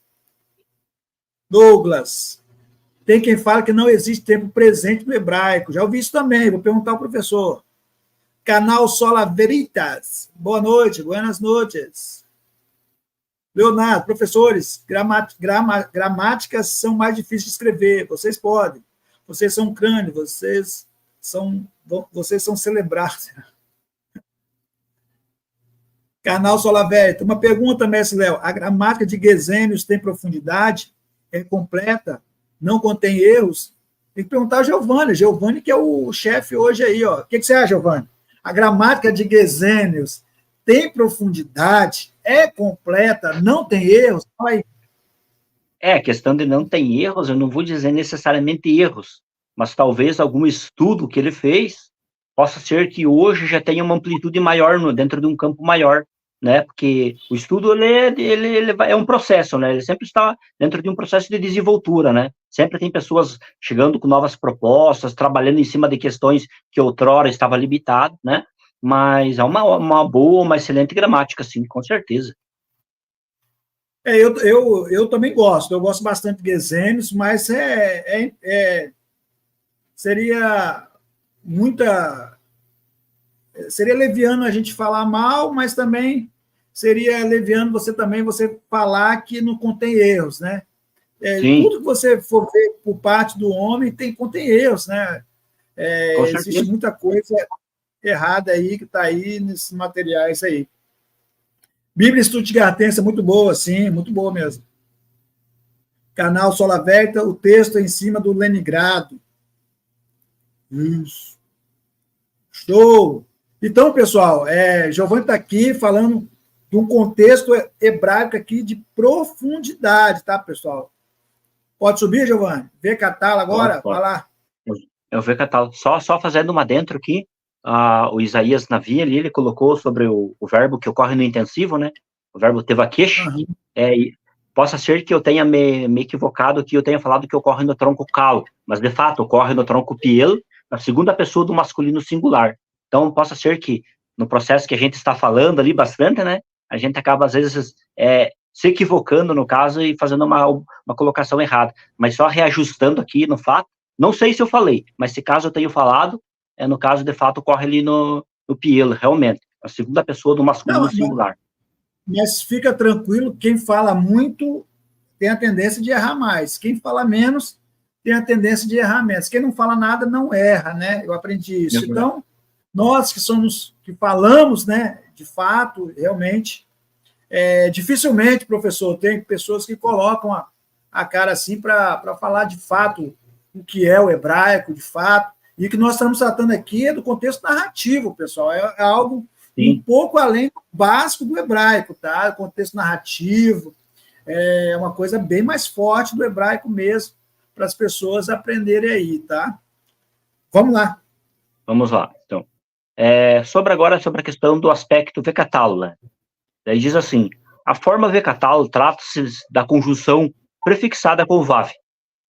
Douglas, tem quem fala que não existe tempo presente no hebraico. Já ouvi isso também, vou perguntar ao professor. Canal Sola Veritas. Boa noite, buenas noites. Leonardo, professores, gramáticas são mais difíceis de escrever. Vocês podem. Vocês são crânio, vocês são celebrados. Canal Solaverta. Uma pergunta, mestre Léo. A gramática de Gesenius tem profundidade? É completa? Não contém erros? Tem que perguntar ao Giovanni. Giovanni que é o chefe hoje aí. Ó. O que você acha, Giovanni? A gramática de Gesenius tem profundidade? É completa? Não tem erros? Vai. A questão de não tem erros, eu não vou dizer necessariamente erros, mas talvez algum estudo que ele fez possa ser que hoje já tenha uma amplitude maior dentro de um campo maior, né? Porque o estudo ele é um processo, né? Ele sempre está dentro de um processo de desenvoltura, né? Sempre tem pessoas chegando com novas propostas, trabalhando em cima de questões que outrora estava limitado, né? Mas é uma boa, uma excelente gramática, sim, com certeza. Eu também gosto, eu gosto bastante de Gesenius, mas seria leviano a gente falar mal, mas também seria leviano você falar que não contém erros, né? Tudo que você for ver por parte do homem contém erros, né? Existe muita coisa errada aí que está aí nesses materiais aí. Bíblia Stuttgartense é muito boa, sim, muito boa mesmo. Canal Solaverta, o texto é em cima do Leningrado. Isso. Show! Então, pessoal, Giovanni está aqui falando de um contexto hebraico aqui de profundidade, tá, pessoal? Pode subir, Giovanni? Vê catalo agora? Vai lá. Eu vou catalo. Só fazendo uma dentro aqui. O Isaías Navi ali, ele colocou sobre o verbo que ocorre no intensivo, né? O verbo tevakesh. Possa ser que eu tenha me equivocado, que eu tenha falado que ocorre no tronco kal, mas de fato ocorre no tronco piel, na segunda pessoa do masculino singular. Então, possa ser que no processo que a gente está falando ali bastante, né? A gente acaba, às vezes, se equivocando, no caso, e fazendo uma colocação errada. Mas só reajustando aqui no fato, não sei se eu falei, mas se caso eu tenho falado, no caso, de fato, ocorre ali no piel, realmente. A segunda pessoa do masculino singular. Mas fica tranquilo, quem fala muito tem a tendência de errar mais. Quem fala menos tem a tendência de errar menos. Quem não fala nada não erra, né? Eu aprendi isso. Então, nós que falamos, né, de fato, realmente, dificilmente, professor, tem pessoas que colocam a cara assim para falar de fato o que é o hebraico, de fato, e que nós estamos tratando aqui do contexto narrativo, pessoal. É algo um pouco além do básico do hebraico, tá? O contexto narrativo é uma coisa bem mais forte do hebraico mesmo, para as pessoas aprenderem aí, tá? Vamos lá. Vamos lá, então. Sobre a questão do aspecto vecatalo, né? Daí diz assim, a forma vecatalo trata-se da conjunção prefixada com o vav.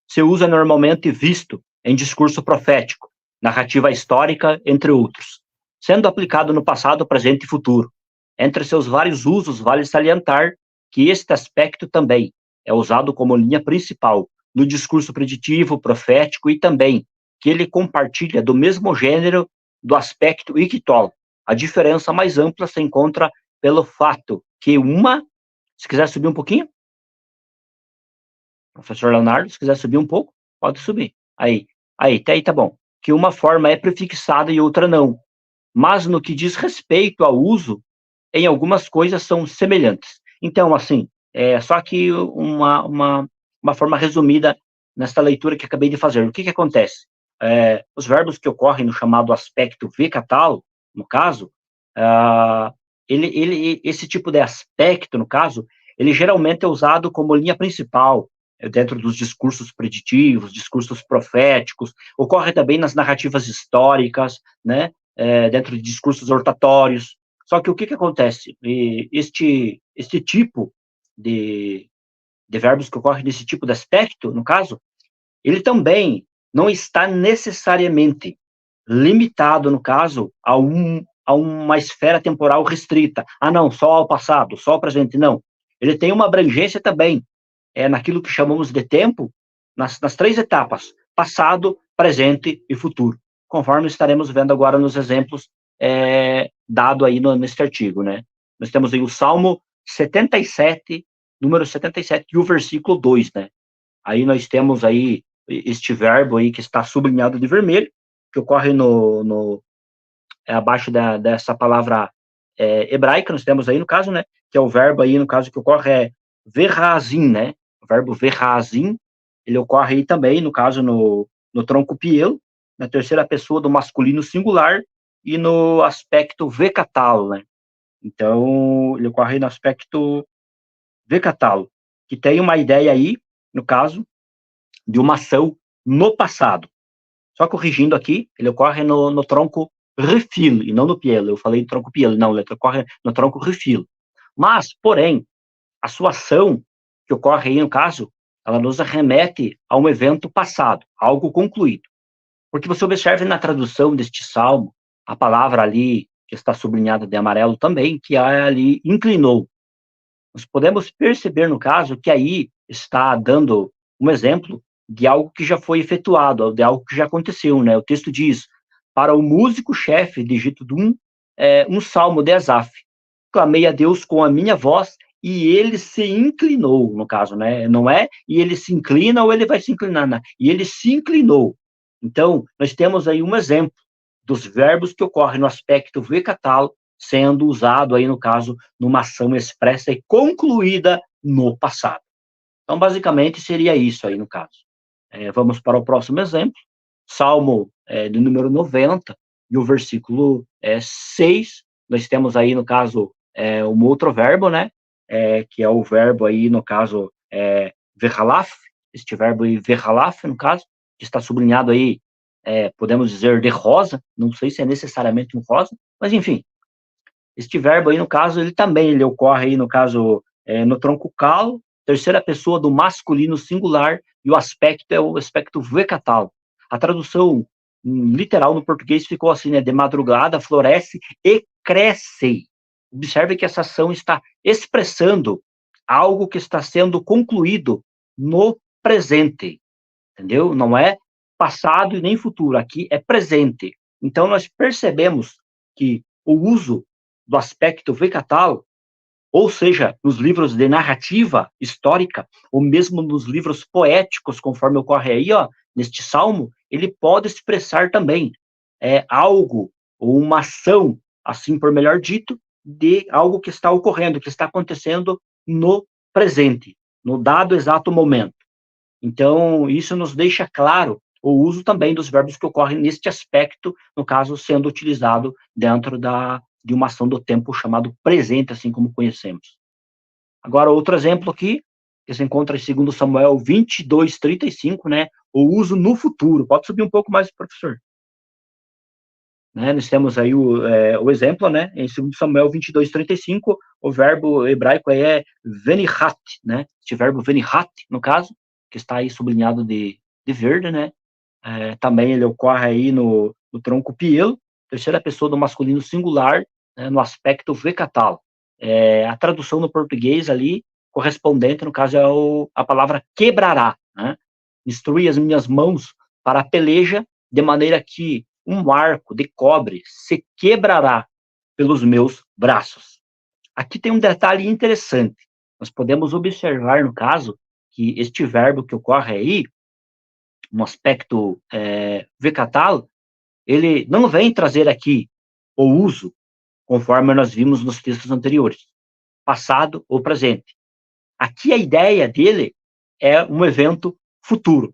Se usa normalmente visto em discurso profético, narrativa histórica, entre outros, sendo aplicado no passado, presente e futuro. Entre seus vários usos, vale salientar que este aspecto também é usado como linha principal no discurso preditivo, profético e também que ele compartilha do mesmo gênero do aspecto ictol. A diferença mais ampla se encontra pelo fato que uma... Se quiser subir um pouquinho. Professor Leonardo, se quiser subir um pouco, pode subir. Aí, até aí tá bom. Que uma forma é prefixada e outra não. Mas no que diz respeito ao uso, em algumas coisas são semelhantes. Então, assim, só que uma forma resumida nessa leitura que acabei de fazer. O que acontece? Os verbos que ocorrem no chamado aspecto vegetal, no caso, esse tipo de aspecto, no caso, ele geralmente é usado como linha principal dentro dos discursos preditivos, discursos proféticos, ocorre também nas narrativas históricas, né, dentro de discursos ortatórios. Só que o que acontece? Este tipo de verbos que ocorrem nesse tipo de aspecto, no caso, ele também não está necessariamente limitado, no caso, a uma esfera temporal restrita. Ah, não, só ao passado, só ao presente. Não. Ele tem uma abrangência também, naquilo que chamamos de tempo, nas 3 etapas, passado, presente e futuro, conforme estaremos vendo agora nos exemplos dado aí neste artigo, né? Nós temos aí o Salmo 77, número 77, e o versículo 2, né? Aí nós temos aí este verbo aí que está sublinhado de vermelho, que ocorre abaixo dessa palavra hebraica, nós temos aí no caso, né? Que é o verbo aí, no caso, que ocorre verrazim, né? O verbo verrazim, ele ocorre aí também, no caso, no tronco pielo, na terceira pessoa do masculino singular e no aspecto vecatalo, né? Então, ele ocorre no aspecto vecatalo, que tem uma ideia aí, no caso, de uma ação no passado. Só corrigindo aqui, ele ocorre no tronco refil, e não no pielo. Eu falei tronco pielo, não, ele ocorre no tronco refil. Mas, porém, a sua ação, que ocorre aí no caso, ela nos remete a um evento passado, algo concluído. Porque você observa na tradução deste salmo, a palavra ali, que está sublinhada de amarelo também, que ali inclinou. Nós podemos perceber, no caso, que aí está dando um exemplo de algo que já foi efetuado, de algo que já aconteceu, né? O texto diz, para o músico-chefe de Gitudum, um salmo de Asaf, clamei a Deus com a minha voz e ele se inclinou, no caso, né? Não é e ele se inclina ou ele vai se inclinar, né? E ele se inclinou. Então, nós temos aí um exemplo dos verbos que ocorrem no aspecto vegetal sendo usado aí, no caso, numa ação expressa e concluída no passado. Então, basicamente, seria isso aí, no caso. Vamos para o próximo exemplo, Salmo do número 90, e o versículo 6, nós temos aí, no caso, um outro verbo, né, que é o verbo aí, no caso, verhalaf, este verbo aí, verhalaf, no caso, que está sublinhado aí, podemos dizer de rosa, não sei se é necessariamente um rosa, mas enfim, este verbo aí, no caso, ele ocorre aí, no caso, no tronco calo, terceira pessoa do masculino singular, e o aspecto é o aspecto vegetal. A tradução literal no português ficou assim, né, de madrugada, floresce e cresce. Observe que essa ação está expressando algo que está sendo concluído no presente, entendeu? Não é passado e nem futuro, aqui é presente. Então, nós percebemos que o uso do aspecto vegetal, ou seja, nos livros de narrativa histórica, ou mesmo nos livros poéticos, conforme ocorre aí, ó, neste salmo, ele pode expressar também algo, ou uma ação, assim por melhor dito, de algo que está ocorrendo, que está acontecendo no presente, no dado exato momento. Então, isso nos deixa claro o uso também dos verbos que ocorrem neste aspecto, no caso, sendo utilizado dentro de uma ação do tempo chamado presente, assim como conhecemos. Agora, outro exemplo aqui, que se encontra em 2 Samuel 22:35, né? O uso no futuro. Pode subir um pouco mais, professor. Né, nós temos aí o exemplo, né? Em 2 Samuel 22:35, o verbo hebraico aí é venihat, né? Este verbo venihat, no caso, que está aí sublinhado de verde, né? Também ele ocorre aí no tronco pielo, terceira pessoa do masculino singular, né, no aspecto vegetal. A tradução no português ali, correspondente, no caso, é a palavra quebrará, né? Instrui as minhas mãos para a peleja, de maneira que um arco de cobre se quebrará pelos meus braços. aqui tem um detalhe interessante. Nós podemos observar, no caso, que este verbo que ocorre aí, no aspecto vegetal, ele não vem trazer aqui o uso, conforme nós vimos nos textos anteriores, passado ou presente. Aqui a ideia dele é um evento futuro,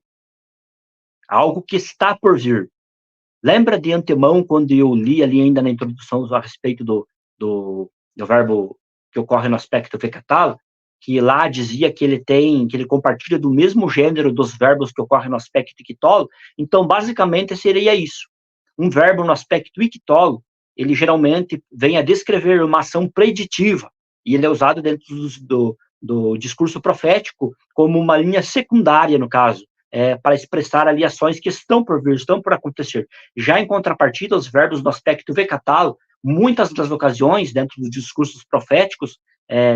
algo que está por vir. Lembra de antemão, quando eu li ali ainda na introdução a respeito do verbo que ocorre no aspecto vegetal, que lá dizia que ele compartilha do mesmo gênero dos verbos que ocorrem no aspecto ictolo. Então, basicamente, seria isso. Um verbo no aspecto ictolo, ele geralmente vem a descrever uma ação preditiva, e ele é usado dentro do discurso profético como uma linha secundária, no caso, para expressar ali ações que estão por vir, estão por acontecer. Já em contrapartida, os verbos no aspecto vegetal, muitas das ocasiões, dentro dos discursos proféticos,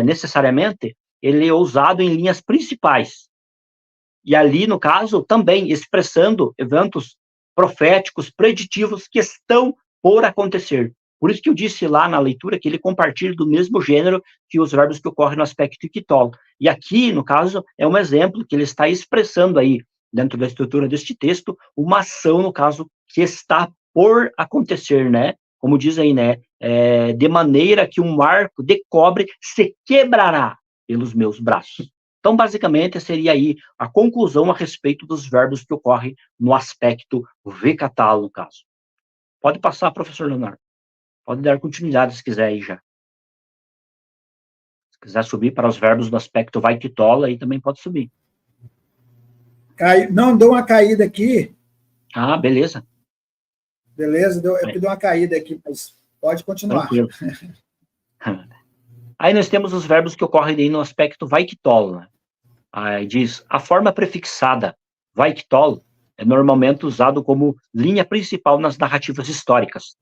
necessariamente, ele é usado em linhas principais. E ali, no caso, também expressando eventos proféticos, preditivos, que estão por acontecer. Por isso que eu disse lá na leitura que ele compartilha do mesmo gênero que os verbos que ocorrem no aspecto ictolo. E aqui, no caso, é um exemplo que ele está expressando aí, dentro da estrutura deste texto, uma ação, no caso, que está por acontecer, né? Como diz aí, né? De maneira que um arco de cobre se quebrará pelos meus braços. Então, basicamente, seria aí a conclusão a respeito dos verbos que ocorrem no aspecto vegetal, no caso. Pode passar, professor Leonardo. Pode dar continuidade, se quiser, aí já. Se quiser subir para os verbos do aspecto vai-quitola, aí também pode subir. Não, deu uma caída aqui. Ah, beleza. Beleza, deu uma caída aqui, mas pode continuar. Tranquilo. Aí nós temos os verbos que ocorrem aí no aspecto vai-quitola, né? Aí diz, a forma prefixada vai-quitola é normalmente usado como linha principal nas narrativas históricas,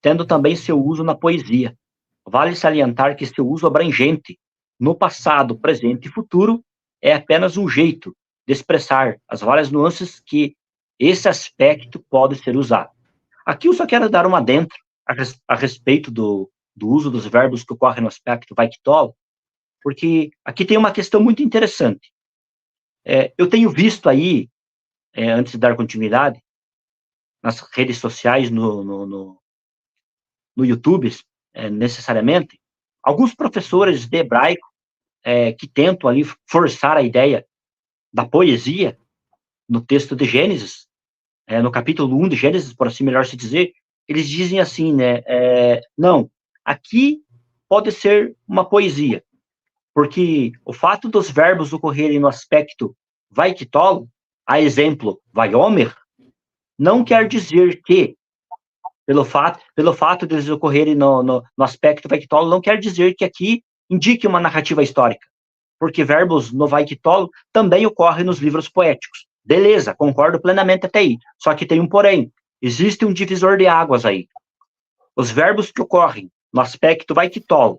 tendo também seu uso na poesia. Vale salientar que seu uso abrangente, no passado, presente e futuro, é apenas um jeito de expressar as várias nuances que esse aspecto pode ser usado. Aqui eu só quero dar uma adentro a respeito do uso dos verbos que ocorrem no aspecto vai-quitola, porque aqui tem uma questão muito interessante. Eu tenho visto aí, antes de dar continuidade, nas redes sociais, no YouTube, necessariamente, alguns professores de hebraico que tentam ali forçar a ideia da poesia no texto de Gênesis, no capítulo 1 de Gênesis, por assim melhor se dizer, eles dizem assim, né, não, aqui pode ser uma poesia, porque o fato dos verbos ocorrerem no aspecto vai-quitola, a exemplo, vai-omer, não quer dizer que, pelo fato de eles ocorrerem no aspecto vai-quitola, não quer dizer que aqui indique uma narrativa histórica, porque verbos no vai-quitola também ocorrem nos livros poéticos. Beleza, concordo plenamente até aí, só que tem um porém, existe um divisor de águas aí. Os verbos que ocorrem no aspecto vai-quitola,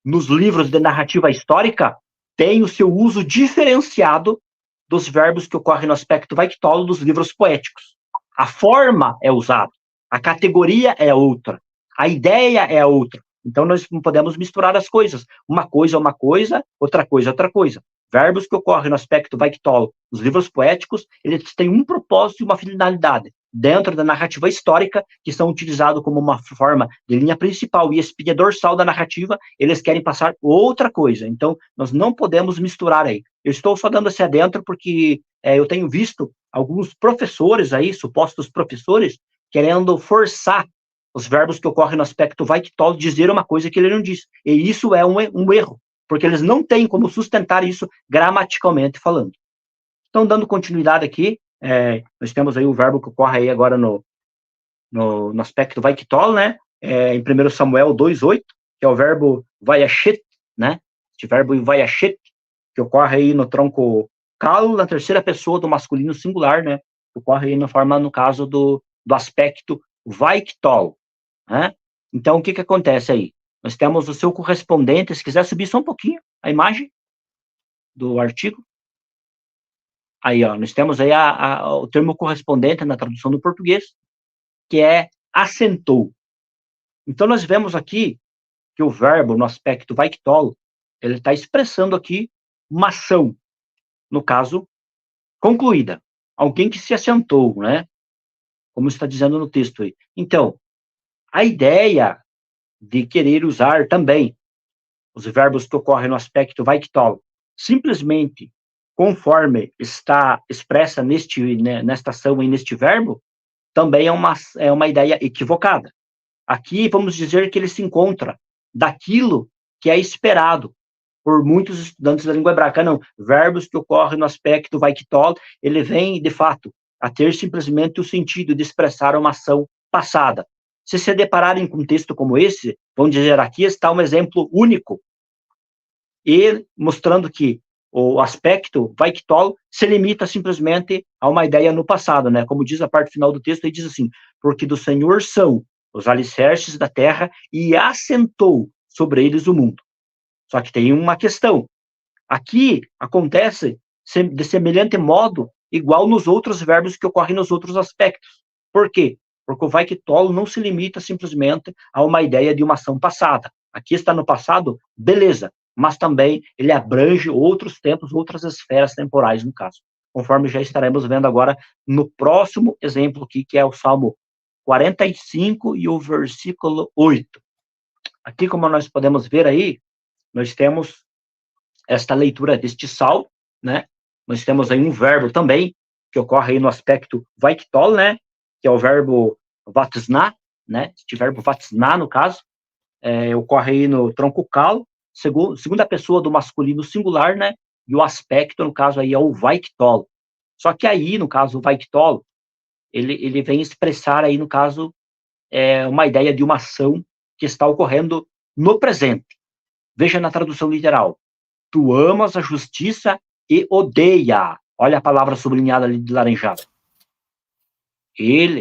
nos livros de narrativa histórica, têm o seu uso diferenciado dos verbos que ocorrem no aspecto vai-quitola dos livros poéticos. A forma é usada, a categoria é outra, a ideia é outra. Então, nós não podemos misturar as coisas. Uma coisa é uma coisa, outra coisa é outra coisa. Verbos que ocorrem no aspecto vai-quitola nos livros poéticos, eles têm um propósito e uma finalidade. Dentro da narrativa histórica, que são utilizados como uma forma de linha principal e espinha dorsal da narrativa, eles querem passar outra coisa. Então, nós não podemos misturar aí. Eu estou só dando esse adentro porque eu tenho visto alguns professores aí, supostos professores, querendo forçar os verbos que ocorrem no aspecto vai-quitola dizer uma coisa que ele não diz. E isso é um erro, porque eles não têm como sustentar isso gramaticalmente falando. Então, dando continuidade aqui, nós temos aí o verbo que ocorre aí agora no aspecto vai-quitola, né? Em 1 Samuel 2:8, que é o verbo vayashet, né? Este verbo vayashet, que ocorre aí no tronco calo, na terceira pessoa do masculino singular, né? Ocorre aí na forma, no caso, do aspecto vai-quitola, né? Então, o que acontece aí? Nós temos o seu correspondente, se quiser subir só um pouquinho a imagem do artigo. Aí, ó, nós temos aí o termo correspondente na tradução do português, que é assentou. Então, nós vemos aqui que o verbo, no aspecto vaiktol, ele está expressando aqui uma ação, no caso, concluída. Alguém que se assentou, né? Como está dizendo no texto aí. Então, a ideia de querer usar também os verbos que ocorrem no aspecto vaiktol, simplesmente conforme está expressa nesta ação e neste verbo, também é uma ideia equivocada. Aqui, vamos dizer que ele se encontra daquilo que é esperado por muitos estudantes da língua hebraica. Não, verbos que ocorrem no aspecto vaiktol, ele vem, de fato, a ter simplesmente o sentido de expressar uma ação passada. Se depararem com um texto como esse, vão dizer, aqui está um exemplo único, e mostrando que o aspecto vaiktol se limita simplesmente a uma ideia no passado, né? Como diz a parte final do texto, ele diz assim, porque do Senhor são os alicerces da terra e assentou sobre eles o mundo. Só que tem uma questão. Aqui acontece de semelhante modo, igual nos outros verbos que ocorrem nos outros aspectos. Por quê? Porque o vaiktol não se limita simplesmente a uma ideia de uma ação passada. Aqui está no passado, beleza, mas também ele abrange outros tempos, outras esferas temporais, no caso. Conforme já estaremos vendo agora no próximo exemplo aqui, que é o Salmo 45 e o versículo 8. Aqui, como nós podemos ver aí, nós temos esta leitura deste salmo, né? Nós temos aí um verbo também, que ocorre aí no aspecto vaiktol, né? Que é o verbo vatsna, né? Este verbo vatsna, no caso, ocorre aí no tronco cal, segunda pessoa do masculino singular, né? E o aspecto, no caso, aí é o vaiktol. Só que aí, no caso, o vaiktol, ele vem expressar aí, no caso, uma ideia de uma ação que está ocorrendo no presente. Veja na tradução literal. Tu amas a justiça e odeia. Olha a palavra sublinhada ali de laranjado.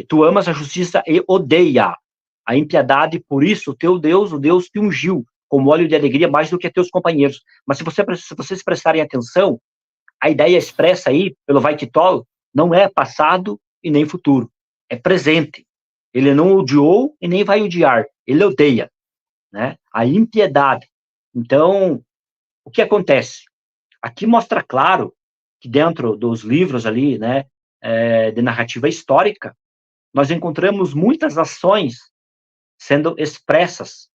Tu amas a justiça e odeia a impiedade, por isso teu Deus, o Deus te ungiu com óleo de alegria mais do que teus companheiros. Mas se vocês prestarem atenção, a ideia expressa aí pelo vaiktol não é passado e nem futuro, é presente. Ele não odiou e nem vai odiar, ele odeia, né? A impiedade. Então, o que acontece? Aqui mostra claro que dentro dos livros ali, né, de narrativa histórica, nós encontramos muitas ações sendo expressas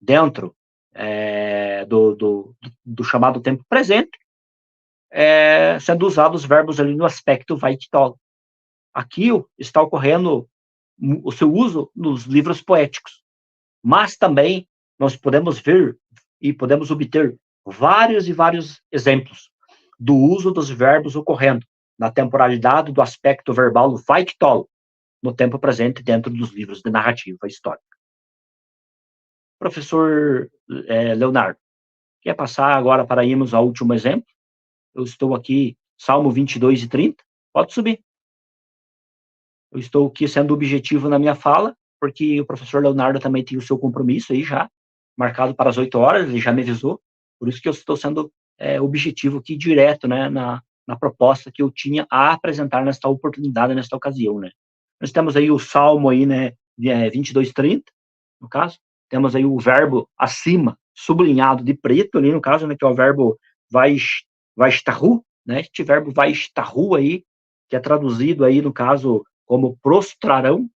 dentro do chamado tempo presente, sendo usados os verbos ali no aspecto vaiktol. Aqui está ocorrendo o seu uso nos livros poéticos, mas também nós podemos ver e podemos obter vários e vários exemplos do uso dos verbos ocorrendo na temporalidade do aspecto verbal vaiktol no tempo presente dentro dos livros de narrativa histórica. Professor Leonardo, quer passar agora para irmos ao último exemplo? Eu estou aqui, Salmo 22 e 30, pode subir. Eu estou aqui sendo objetivo na minha fala, porque o professor Leonardo também tem o seu compromisso aí já, marcado para as 8 horas, ele já me avisou, por isso que eu estou sendo objetivo aqui, direto, né, na proposta que eu tinha a apresentar nesta oportunidade, nesta ocasião, né. Nós temos aí o Salmo aí, né, 22, 30, no caso, temos aí o verbo acima, sublinhado de preto ali, no caso, né, que é o verbo vaishtahu, né, este verbo vaishtahu aí, que é traduzido aí, no caso, como prostrarão,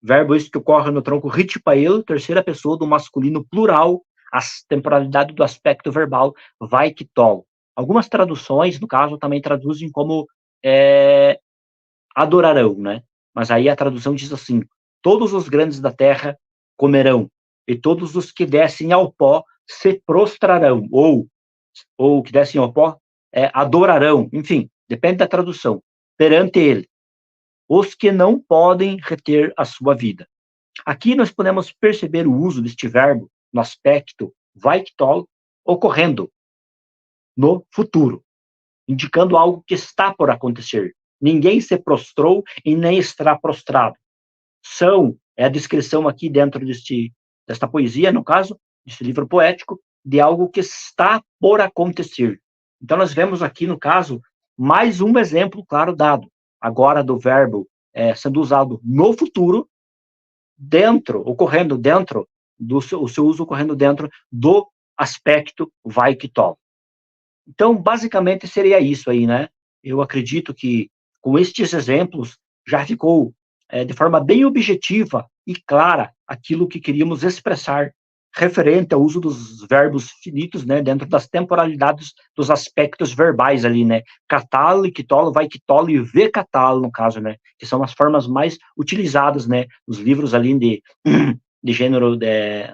verbo esse que ocorre no tronco ritpael, terceira pessoa do masculino plural, a temporalidade do aspecto verbal vaiktol. Algumas traduções, no caso, também traduzem como adorarão, né? Mas aí a tradução diz assim, todos os grandes da terra comerão, e todos os que descem ao pó se prostrarão, ou que descem ao pó adorarão, enfim, depende da tradução, perante ele, os que não podem reter a sua vida. Aqui nós podemos perceber o uso deste verbo no aspecto vaiktol ocorrendo no futuro, indicando algo que está por acontecer. Ninguém se prostrou e nem estará prostrado. É a descrição aqui dentro desta poesia, no caso, desse livro poético, de algo que está por acontecer. Então nós vemos aqui, no caso, mais um exemplo claro dado, agora do verbo sendo usado no futuro, ocorrendo dentro o seu uso ocorrendo dentro do aspecto Vaikitol. Então, basicamente, seria isso aí, né? Eu acredito que, com estes exemplos, já ficou de forma bem objetiva e clara aquilo que queríamos expressar referente ao uso dos verbos finitos, né, dentro das temporalidades dos aspectos verbais ali, né, catalo, quitolo, vai quitolo e vecatalo, no caso, né, que são as formas mais utilizadas, né, nos livros ali de gênero,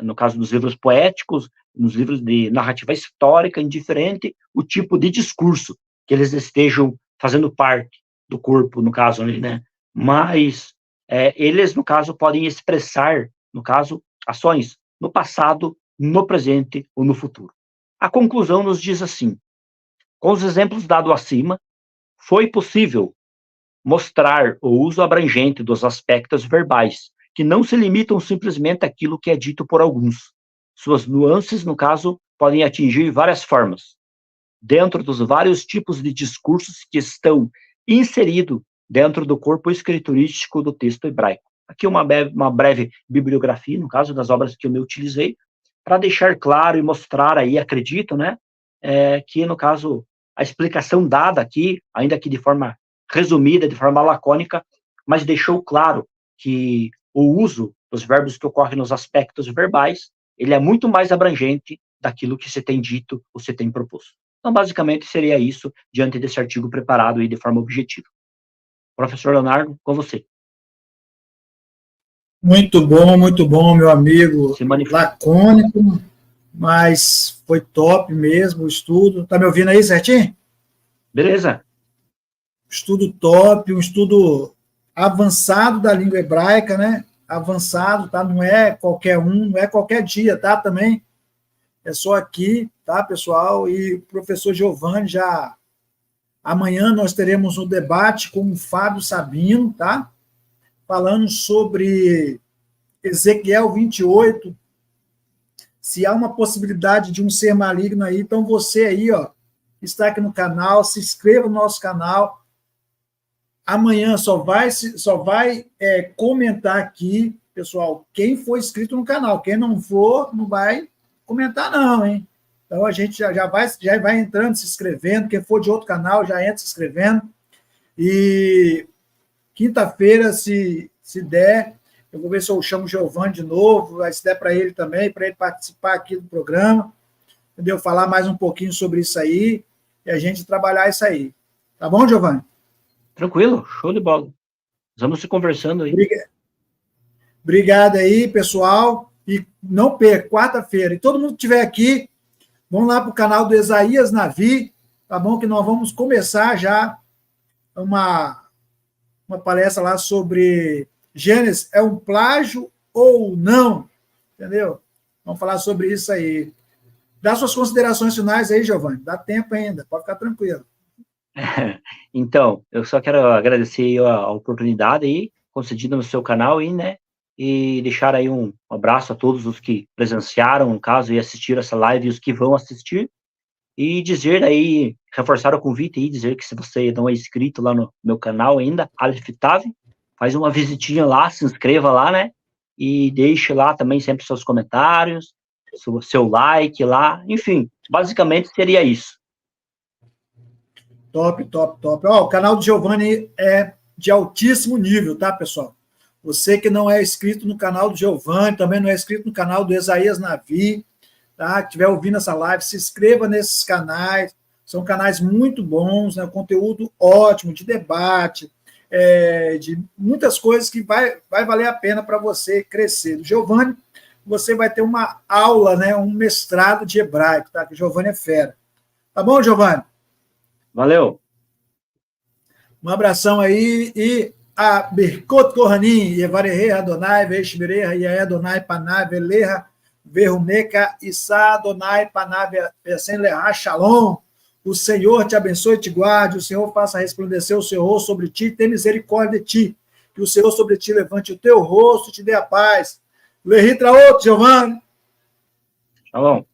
no caso dos livros poéticos, nos livros de narrativa histórica, indiferente o tipo de discurso que eles estejam fazendo parte do corpo, no caso ali, né, mas eles, no caso, podem expressar, no caso, ações no passado, no presente ou no futuro. A conclusão nos diz assim: com os exemplos dados acima, foi possível mostrar o uso abrangente dos aspectos verbais, que não se limitam simplesmente àquilo que é dito por alguns. Suas nuances, no caso, podem atingir várias formas, dentro dos vários tipos de discursos que estão inseridos dentro do corpo escriturístico do texto hebraico. Aqui uma breve bibliografia, no caso das obras que eu me utilizei, para deixar claro e mostrar aí, acredito, né, que, no caso, a explicação dada aqui, ainda que de forma resumida, de forma lacônica, mas deixou claro que o uso dos verbos que ocorrem nos aspectos verbais, ele é muito mais abrangente daquilo que se tem dito ou se tem proposto. Então, basicamente, seria isso, diante desse artigo preparado aí de forma objetiva. Professor Leonardo, com você. Muito bom, meu amigo. Lacônico, mas foi top mesmo o estudo. Tá me ouvindo aí certinho? Beleza. Estudo top, um estudo avançado da língua hebraica, né? Avançado, tá? Não é qualquer um, não é qualquer dia, tá? Também é só aqui, tá, pessoal? E o professor Giovanni já... Amanhã nós teremos um debate com o Fábio Sabino, tá? Falando sobre Ezequiel 28, se há uma possibilidade de um ser maligno aí, então você aí, ó, está aqui no canal, se inscreva no nosso canal. Amanhã só vai comentar aqui, pessoal, quem for inscrito no canal. Quem não for, não vai comentar não, hein? Então a gente já vai entrando, se inscrevendo. Quem for de outro canal, já entra se inscrevendo. E quinta-feira, se der, eu vou ver se eu chamo o Giovanni de novo, se der para ele também, para ele participar aqui do programa, entendeu? Falar mais um pouquinho sobre isso aí e a gente trabalhar isso aí. Tá bom, Giovanni? Tranquilo, show de bola. Vamos se conversando aí. Obrigado aí, pessoal. E não perca, quarta-feira. E todo mundo que estiver aqui, vamos lá para o canal do Isaías Navi, tá bom? Que nós vamos começar já uma palestra lá sobre Gênesis, é um plágio ou não? Entendeu? Vamos falar sobre isso aí. Dá suas considerações finais aí, Giovanni. Dá tempo ainda, pode ficar tranquilo. Então, eu só quero agradecer a oportunidade aí, concedida no seu canal aí, né? E deixar aí um abraço a todos os que presenciaram, no caso, e assistiram essa live e os que vão assistir. E dizer aí, reforçar o convite aí, dizer que se você não é inscrito lá no meu canal ainda, Aleph Tavi, faz uma visitinha lá, se inscreva lá, né? E deixe lá também sempre seus comentários, seu like lá, enfim, basicamente seria isso. Top. Ó, o canal do Giovanni é de altíssimo nível, tá, pessoal? Você que não é inscrito no canal do Giovanni, também não é inscrito no canal do Isaías Navi, tá? Que estiver ouvindo essa live, se inscreva nesses canais, são canais muito bons, né? Conteúdo ótimo, de debate, de muitas coisas que vai valer a pena para você crescer. Do Giovanni, você vai ter uma aula, né? Um mestrado de hebraico, tá? Que o Giovanni é fera. Tá bom, Giovanni? Valeu. Um abração aí e a Birkot Kohanim, Yevarehei Adonai, Veishmereha, Yae Adonai, Panav, Eleha, Verrumeca, Issa Adonai, Panav,Esen Leha, Shalom. O Senhor te abençoe e te guarde, o Senhor faça resplandecer o seu rosto sobre ti, tenha misericórdia de ti, que o Senhor sobre ti levante o teu rosto e te dê a paz. Lehitra outro, Giovanni. Shalom.